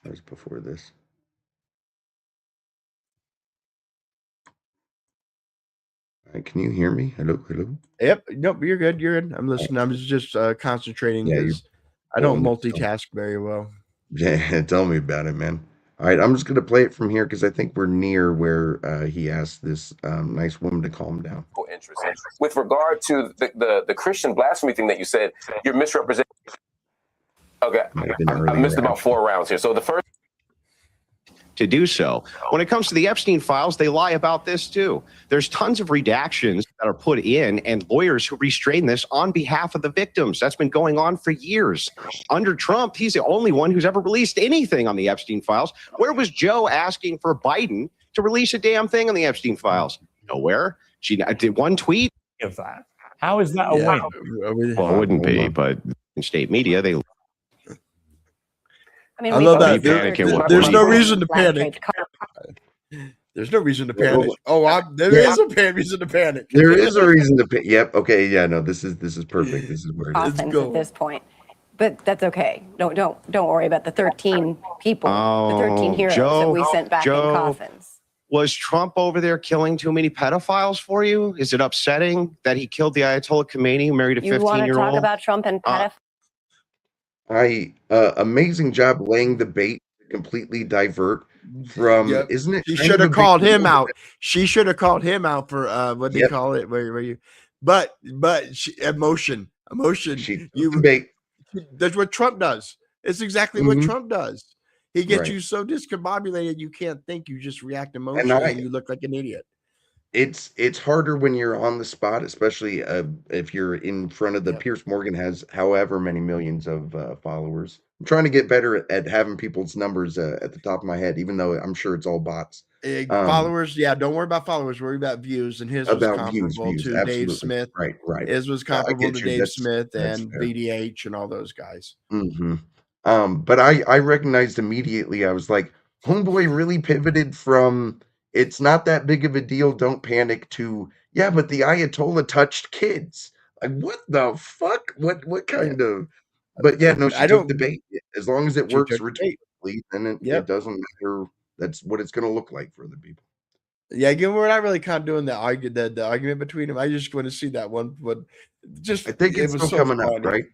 That was before this. All right, can you hear me? Hello. Yep. Nope. You're good. You're good. I'm listening. I'm just concentrating Yeah, because I don't pulling it, so- multitask very well. Yeah, tell me about it, man. All right, I'm just gonna play it from here because I think we're near where he asked this nice woman to calm down. Interest. With regard to the Christian blasphemy thing that you said, you're misrepresenting. Okay, I missed about 4 rounds here. So the first to do so. When it comes to the Epstein files, they lie about this too. There's tons of redactions that are put in and lawyers who restrain this on behalf of the victims. That's been going on for years. Under Trump, he's the only one who's ever released anything on the Epstein files. Where was Joe asking for Biden to release a damn thing on the Epstein files? Nowhere. She did one tweet of that. How is that a win? Well, it wouldn't be, but in state media, they. I mean, I love that. There's no reason to panic. There's no reason to panic. There is a reason to panic. There is a reason to panic. Yep. Okay. Yeah. No. This is perfect. This is where it is. Coffins at this point, but that's okay. Don't worry about the 13 people, the 13 heroes that we sent back in coffins. Was Trump over there killing too many pedophiles for you? Is it upsetting that he killed the Ayatollah Khomeini, who married a 15-year-old? You want to talk about Trump and pedophiles? Amazing job laying the bait to completely divert from, isn't it? She should have called him out. She should have called him out for what do you call it? Where you? But emotion. That's what Trump does. It's exactly what Trump does. He gets you so discombobulated you can't think. You just react emotionally and you look like an idiot. It's harder when you're on the spot, especially if you're in front of the Piers Morgan has however many millions of followers. I'm trying to get better at having people's numbers at the top of my head, even though I'm sure it's all bots. Followers, don't worry about followers. Worry about views. And his was comparable to Dave Smith. Right. His was comparable to Dave Smith and VDH and all those guys. But I recognized immediately. I was like, homeboy really pivoted from "it's not that big of a deal, don't panic" to but the Ayatollah touched kids. Like, what the fuck? What kind of? But no, she took the bait. As long as it works rhetorically, then it doesn't matter. That's what it's going to look like for the people. Yeah, again, we're not really kind of doing the argument between them. I just want to see that one. I think it's still coming up, right?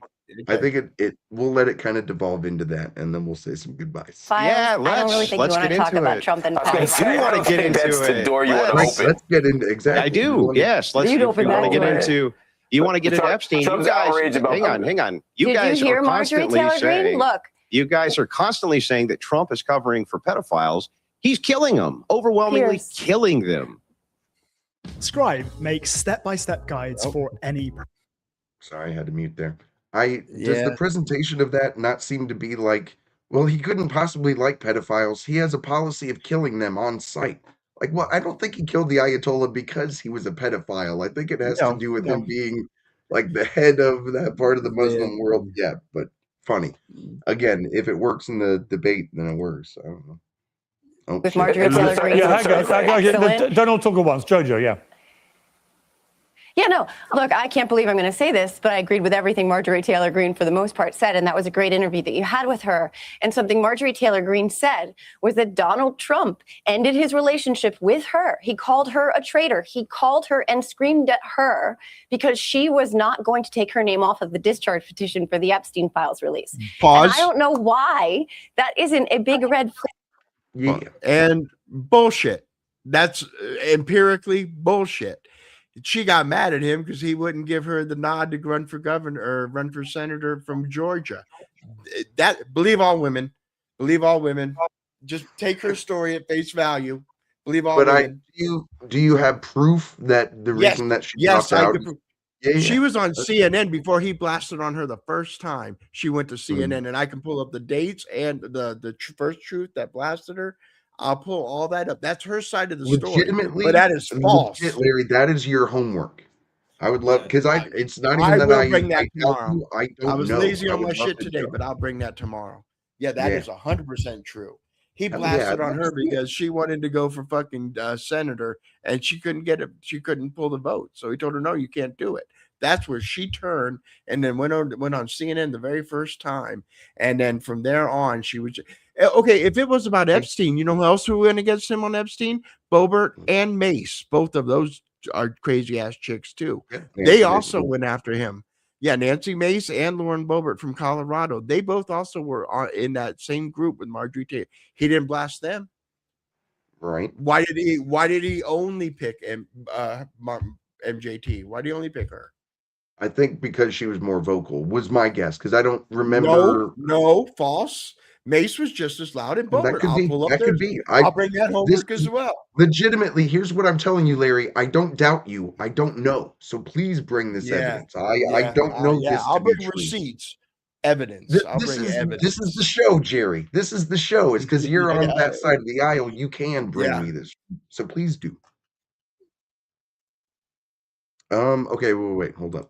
I think it we'll let it kind of devolve into that, and then we'll say some goodbyes. I don't really think you want to talk about Trump and I want to get into That's the door you want to open. Let's get into exactly. I do. Yes. Let's. You want to get into. You want to get into Epstein? Trump's outrage about. Hang on. You Did guys you hear are Marjorie constantly Taylor saying. Greene? Look. You guys are constantly saying that Trump is covering for pedophiles. He's killing them, overwhelmingly killing them. Scribe makes step-by-step guides for any. Sorry, I had to mute there. Does the presentation of that not seem to be like, well, he couldn't possibly like pedophiles. He has a policy of killing them on site. Like, well, I don't think he killed the Ayatollah because he was a pedophile. I think it has to do with him being like the head of that part of the Muslim world. Yeah, but funny. Again, if it works in the debate, then it works. I don't know. Oh, With Marjorie Taylor Greene. Don't all talk at once. Jojo, yeah. Yeah, no, look, I can't believe I'm going to say this, but I agreed with everything Marjorie Taylor Greene for the most part said, and that was a great interview that you had with her. And something Marjorie Taylor Greene said was that Donald Trump ended his relationship with her. He called her a traitor. He called her and screamed at her because she was not going to take her name off of the discharge petition for the Epstein files release. Pause. And I don't know why that isn't a big red flag. Yeah. And bullshit. That's empirically bullshit. She got mad at him because he wouldn't give her the nod to run for governor or run for senator from Georgia. That believe all women. Just take her story at face value. Believe all women. Do you have proof that the reason that she dropped out? She was on CNN before he blasted on her the first time. She went to CNN, and I can pull up the dates and the first truth that blasted her. I'll pull all that up. That's her side of the story. But that is false. Larry, that is your homework. I would love because it's not even that will bring that tomorrow. I was lazy on my shit today, but I'll bring that tomorrow. Yeah, that is 100% true. He blasted on her because she wanted to go for fucking senator, and she couldn't get it. She couldn't pull the vote, so he told her, "No, you can't do it." That's where she turned, and then went on CNN the very first time, and then from there on, she was okay. If it was about Epstein, you know who else who went against him on Epstein? Boebert and Mace. Both of those are crazy ass chicks too. Yeah, they also went after him. Yeah, Nancy Mace and Lauren Boebert from Colorado. They both also were in that same group with Marjorie Taylor. He didn't blast them. Right. Why did he only pick MJT? Why did he only pick her? I think because she was more vocal was my guess because I don't remember. No, false. Mace was just as loud and Boebert. That could be. I'll bring that homework as well. Legitimately, here's what I'm telling you, Larry. I don't doubt you. I don't know. So please bring this evidence. I don't know this. I'll bring receipts, evidence. This is the show, Jerry. This is the show. It's because you're on that side of the aisle. You can bring me this. So please do. Okay. Wait. Hold up.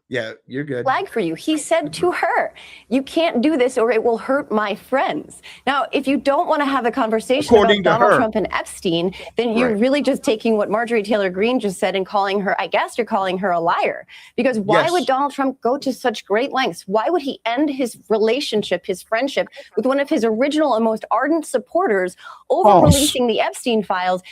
Yeah, you're good. Flag for you. He said to her, "You can't do this or it will hurt my friends." Now, if you don't want to have a conversation about Donald Trump and Epstein, then you're really just taking what Marjorie Taylor Greene just said and calling her, I guess you're calling her a liar. Because why would Donald Trump go to such great lengths? Why would he end his relationship, his friendship with one of his original and most ardent supporters over releasing the Epstein files?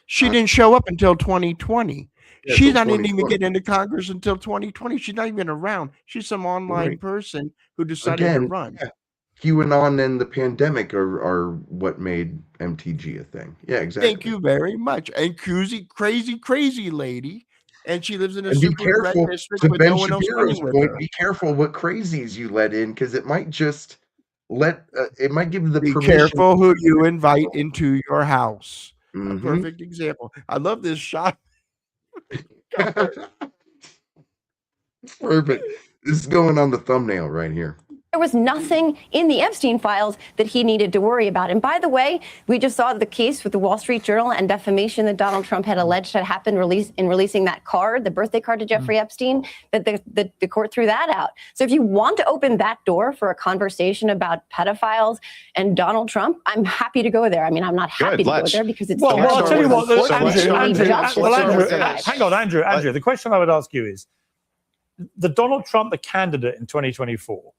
She didn't show up until 2020. Yeah, she's not even get into Congress until 2020. She's not even around. She's some online person who decided to run. Yeah. QAnon and the pandemic are what made MTG a thing. Yeah, exactly. Thank you very much. And crazy lady. And she lives in a super red district with no one else running with her. Be careful what crazies you let in because it might just it might give the permission. Careful who you invite into your house. A perfect example. I love this shot. Perfect. This is going on the thumbnail right here. There was nothing in the Epstein files that he needed to worry about. And by the way, we just saw the case with the Wall Street Journal and defamation that Donald Trump had alleged had happened in releasing that card, the birthday card to Jeffrey Epstein, that the court threw that out. So if you want to open that door for a conversation about pedophiles and Donald Trump, I'm happy to go there. I mean, I'm not happy to go there because it's well, I'll tell you what, Andrew, the question I would ask you is, the Donald Trump, the candidate in 2024,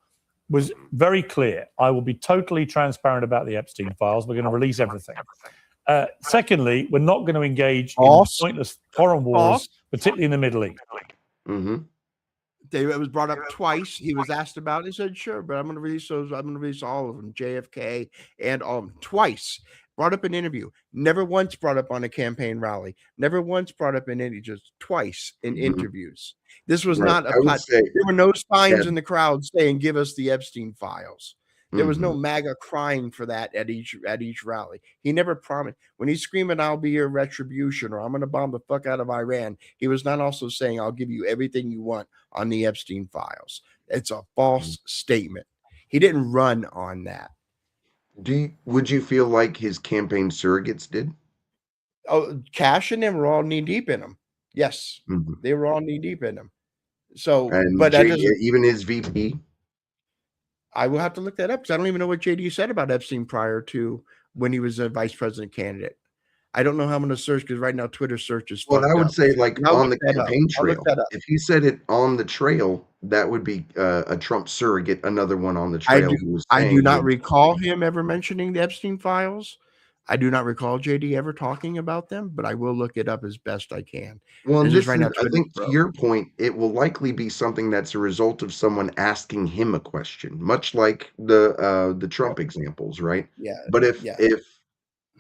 was very clear. I will be totally transparent about the Epstein files. We're going to release everything. Secondly, we're not going to engage in pointless foreign wars, particularly in the Middle East. It was brought up twice. He was asked about it. He said, sure, but I'm going to release those. I'm going to release all of them, JFK and all of them. Twice. Brought up an interview. Never once brought up on a campaign rally. Never once brought up in any, just twice in interviews. This was not a pot. There were no signs in the crowd saying, give us the Epstein files. There was no MAGA crying for that at each rally. He never promised. When he's screaming, I'll be your retribution, or I'm going to bomb the fuck out of Iran, he was not also saying, I'll give you everything you want on the Epstein files. It's a false statement. He didn't run on that. Would you feel like his campaign surrogates did? Oh, Cash and them were all knee deep in him. Yes, they were all knee deep in him. So, And but that doesn't. even his VP. I will have to look that up because I don't even know what JD said about Epstein prior to when he was a vice president candidate. I don't know how I'm going to search because right now Twitter search is. Well, I would up. say like I'll on the look that up. campaign I'll trail. look that up. If he said it on the trail, that would be a Trump surrogate, another one on the trail. I do not recall him ever mentioning the Epstein files. I do not recall JD ever talking about them, but I will look it up as best I can. Well, And this right now, I think to your point, it will likely be something that's a result of someone asking him a question, much like the Trump examples, right? Yeah. But if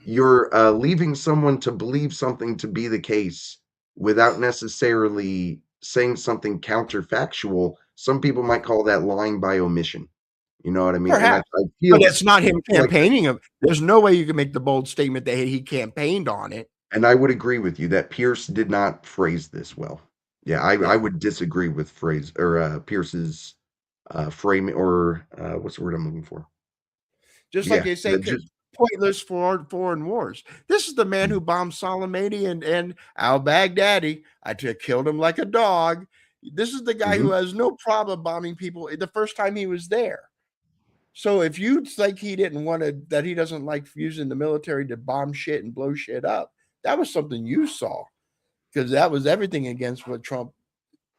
you're leaving someone to believe something to be the case without necessarily saying something counterfactual, some people might call that lying by omission. You know what I mean? Perhaps, but it's not him campaigning. There's no way you can make the bold statement that he campaigned on it. And I would agree with you that Pierce did not phrase this well. Yeah, I would disagree with Pierce's framing, or what's the word I'm looking for? Just like they say, pointless foreign wars. This is the man who bombed Soleimani and al-Baghdadi. I killed him like a dog. This is the guy who has no problem bombing people the first time he was there. So if you think he didn't want to, that he doesn't like using the military to bomb shit and blow shit up, that was something you saw, because that was everything against what Trump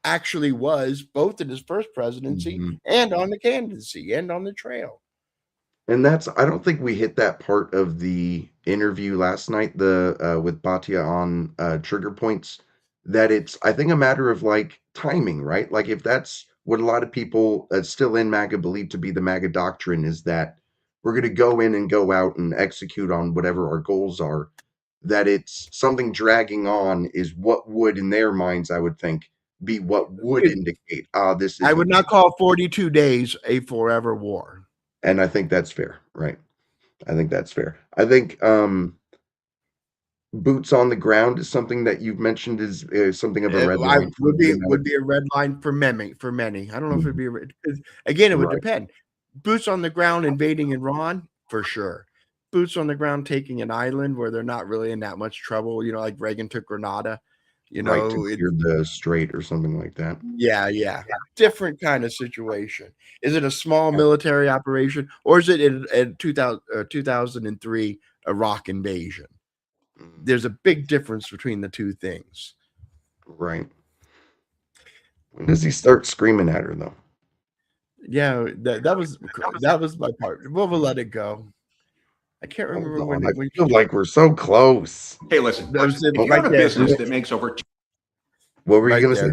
actually was, both in his first presidency and on the candidacy and on the trail. And I don't think we hit that part of the interview last night, with Bhatia on trigger points, that it's, I think, a matter of like timing, right? Like if that's what a lot of people still in MAGA believe to be the MAGA doctrine, is that we're going to go in and go out and execute on whatever our goals are, that it's something dragging on is what would, in their minds, I would think, be what would indicate, this is. I would not call 42 days a forever war. And I think that's fair, right? I think that's fair. I think boots on the ground is something that you've mentioned is something of a red line. Would be a red line for many. I don't know if it'd be again, it would depend. Boots on the ground invading Iran, for sure. Boots on the ground taking an island where they're not really in that much trouble, like Reagan took Grenada, to clear the strait or something like that. Yeah. Different kind of situation. Is it a small military operation, or is it in 2003 Iraq invasion? There's a big difference between the two things. Right. When does he start screaming at her, though? Yeah, that was my part. We'll let it go. I can't remember when. I feel like we're so close. Hey, listen. If you're right in a there. business that makes over. What were you going to say?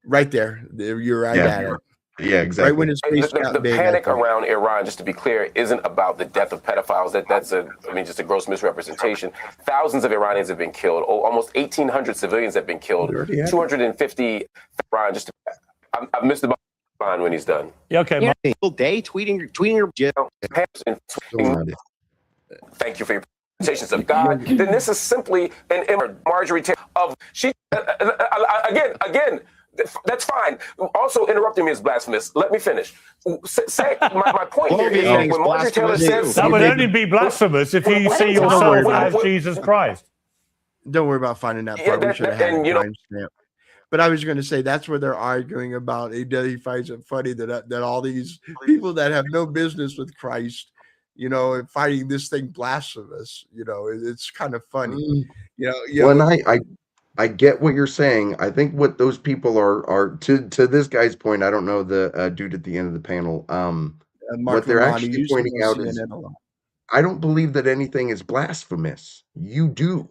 Right there. You're right at it. Yeah, exactly. Right when his face got the big. panic around Iran, just to be clear, isn't about the death of pedophiles. That's just a gross misrepresentation. Thousands of Iranians have been killed. Almost 1,800 civilians have been killed. 250 Iran. I've missed the line when he's done. Yeah, okay. All day tweeting your jail. Thank you for your presentations of God. Then this is simply an Marjorie Taylor of she again. That's fine. Also, interrupting me is blasphemous. Let me finish. My point here is that when Marjorie Taylor says that would only be blasphemous if you see yourself as Jesus Christ. Don't worry about finding that part. We should have had a timestamp. But I was going to say that's where they're arguing about. He finds it funny that all these people that have no business with Christ, finding this thing blasphemous. It's kind of funny. Well, I get what you're saying. I think what those people are to this guy's point. I don't know the dude at the end of the panel. What they're actually pointing out is, I don't believe that anything is blasphemous. You do,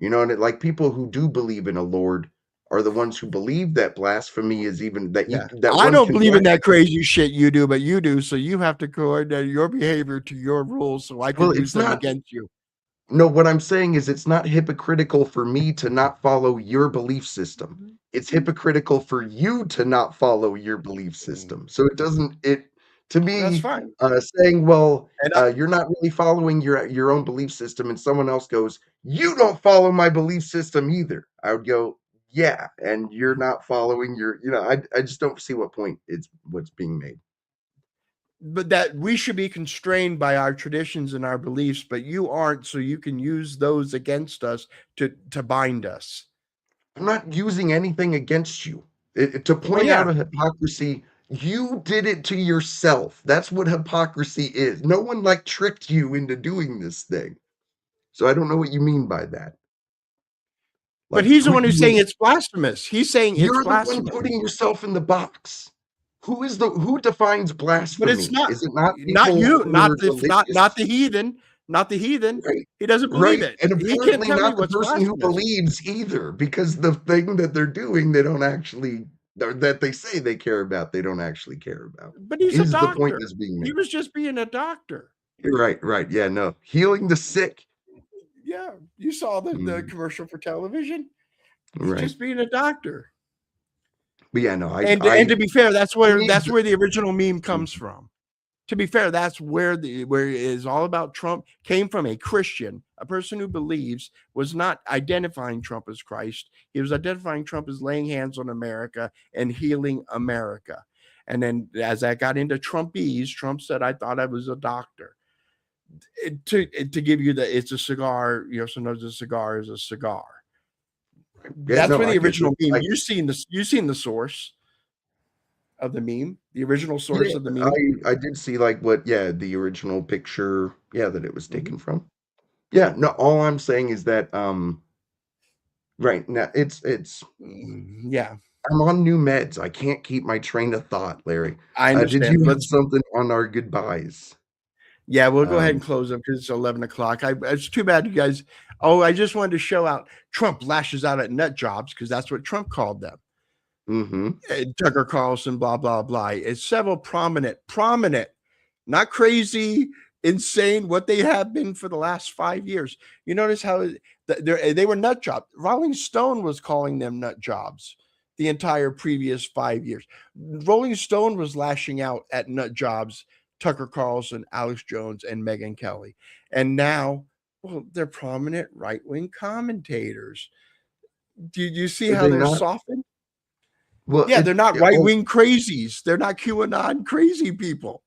and like people who do believe in a Lord are the ones who believe that blasphemy is even that. Yeah. That I don't believe in that crazy shit you do, but you do. So you have to coordinate your behavior to your rules, so I can do something against you. No, what I'm saying is it's not hypocritical for me to not follow your belief system. It's hypocritical for you to not follow your belief system. So to me, that's fine. Saying, well, you're not really following your own belief system, and someone else goes, you don't follow my belief system either. I would go, yeah, and you're not following I just don't see what point it's what's being made. but that we should be constrained by our traditions and our beliefs, but you aren't, so you can use those against us to bind us. I'm not using anything against you. To point out a hypocrisy, you did it to yourself. That's what hypocrisy is. No one like tricked you into doing this thing. So I don't know what you mean by that. But he's the one who's saying it's blasphemous. He's saying it's blasphemous. You're the one putting yourself in the box. Who defines blasphemy? But it's not. Is it not you? Not the heathen. Not the heathen. Right. He doesn't believe it. And He can't apparently tell not me the what's person who blasphemous. believes either, because the thing that they're doing, they don't actually, that they say they care about, they don't actually care about. But he's a Is doctor. the point that's being made. He was just being a doctor. Right. Yeah, no. Healing the sick. Yeah, you saw the commercial for television. He's Right. just being a doctor. But yeah, no. And to be fair, that's where the original meme comes from. To be fair, that's where it is all about. Trump came from a Christian, a person who believes, was not identifying Trump as Christ. He was identifying Trump as laying hands on America and healing America. And then as I got into Trumpese, Trump said, I thought I was a doctor. To give you it's a cigar, sometimes a cigar is a cigar. That's where the original meme. You've seen the source of the meme, the original source of the meme. I did see the original picture, that it was taken from. Yeah, no, all I'm saying is that right now it's I'm on new meds. I can't keep my train of thought, Larry. I understand. Did you have something on our goodbyes? Yeah, we'll go ahead and close up because it's 11 o'clock. It's too bad you guys. Oh, I just wanted to show out Trump lashes out at nut jobs because that's what Trump called them. Tucker Carlson, blah, blah, blah. It's several prominent, not crazy, insane, what they have been for the last 5 years. You notice how they were nut jobs. Rolling Stone was calling them nut jobs the entire previous 5 years. Rolling Stone was lashing out at nut jobs, Tucker Carlson, Alex Jones, and Megyn Kelly. And now, well, they're prominent right-wing commentators. Do you see how they're softened? Well, yeah, they're not right-wing crazies. They're not QAnon crazy people.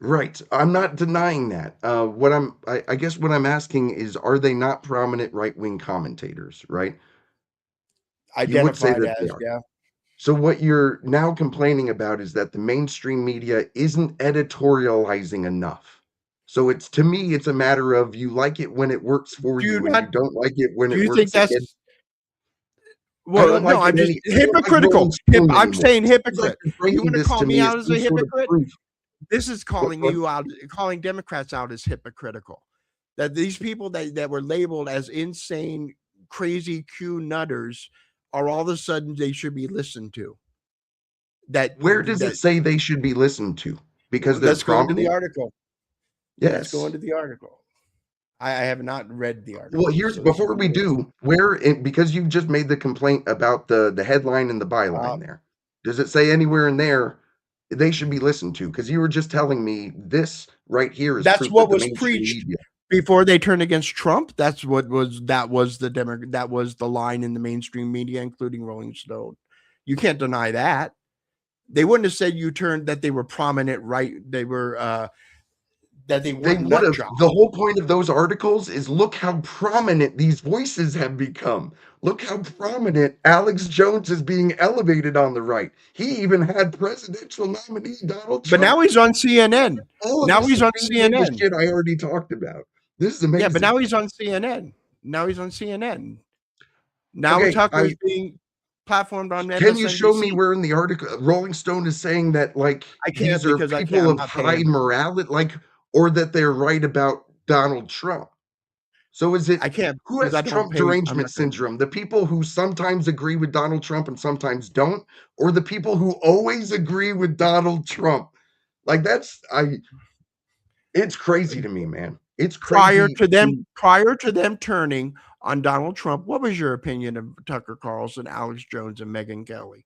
Right. I'm not denying that. I guess what I'm asking is, are they not prominent right-wing commentators, right? Identified as, yeah. So what you're now complaining about is that the mainstream media isn't editorializing enough. So to me, it's a matter of you like it when it works for you, and you don't like it when it works. Do you think that's? Well, no, I'm just hypocritical. I'm saying hypocrite. You want to call me out as a hypocrite? This is calling you out, calling Democrats out as hypocritical. That these people that were labeled as insane, crazy Q nutters are all of a sudden they should be listened to. Where does it say they should be listened to? Because let's go into the article. Yes. Let's go into the article. I have not read the article. Well, before we do, because you just made the complaint about the headline and the byline there. Does it say anywhere in there they should be listened to? Because you were just telling me this right here is that's what was preached before they turned against Trump. That was the line in the mainstream media, including Rolling Stone. You can't deny that. They wouldn't have said that they were prominent, right? They were that they would have. The whole point of those articles is look how prominent these voices have become. Look how prominent Alex Jones is being elevated on the right. He even had presidential nominee Donald Trump. But now he's on CNN. Now he's on CNN. The shit I already talked about. This is amazing. Yeah, but now he's on CNN. Now Tucker is being platformed on MSNBC. Can you show me where in the article Rolling Stone is saying that these are people of high morality, or that they're right about Donald Trump? So is it who has Trump derangement syndrome? The people who sometimes agree with Donald Trump and sometimes don't, or the people who always agree with Donald Trump? It's crazy to me, man. It's crazy. Prior to them turning on Donald Trump, what was your opinion of Tucker Carlson, Alex Jones, and Megyn Kelly?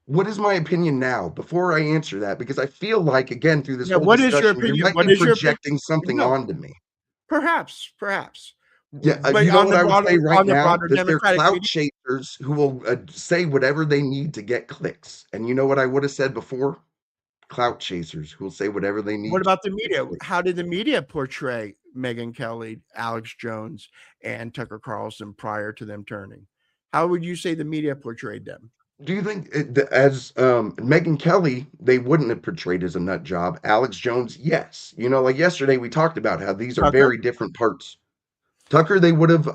What is my opinion now? Before I answer that, because I feel like, again, through this whole what discussion, is your opinion? You might be projecting something onto me. Perhaps. Yeah, but you know what I would say right now? That they're Democratic clout chasers who will say whatever they need to get clicks. And you know what I would have said before? clout chasers who will say whatever they need. What about the media? How did the media portray Megyn Kelly, Alex Jones, and Tucker Carlson prior to them turning? How would you say the media portrayed them? Do you think as Megyn Kelly, they wouldn't have portrayed as a nut job? Alex Jones, yes. You know, like yesterday we talked about how these are Tucker? very different parts. Tucker, they would have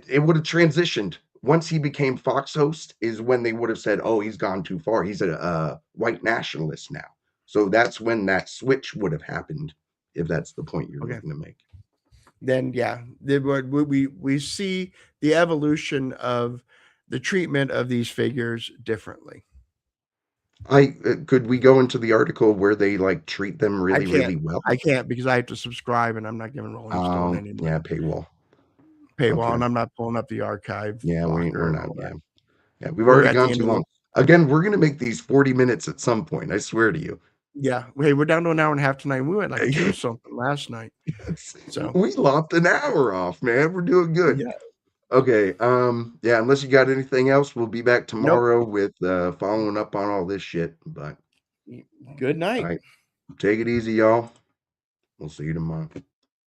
it would have transitioned. Once he became Fox host is when they would have said, "Oh, he's gone too far. He's a white nationalist now." So that's when that switch would have happened, if that's the point you're looking to make. Then yeah, we see the evolution of the treatment of these figures differently. Could we go into the article where they like treat them really well? I can't because I have to subscribe and I'm not giving Rolling Stone any money. Yeah, paywall, okay. And I'm not pulling up the archive. Yeah, we're not. Yeah, we've already gone too long. Again, we're gonna make these 40 minutes at some point. I swear to you. Yeah, hey, we're down to an hour and a half tonight. We went like 2 something last night. So we lopped an hour off, man. We're doing good. Yeah. Okay. Yeah, unless you got anything else, we'll be back tomorrow with following up on all this shit. But good night. All right. Take it easy, y'all. We'll see you tomorrow.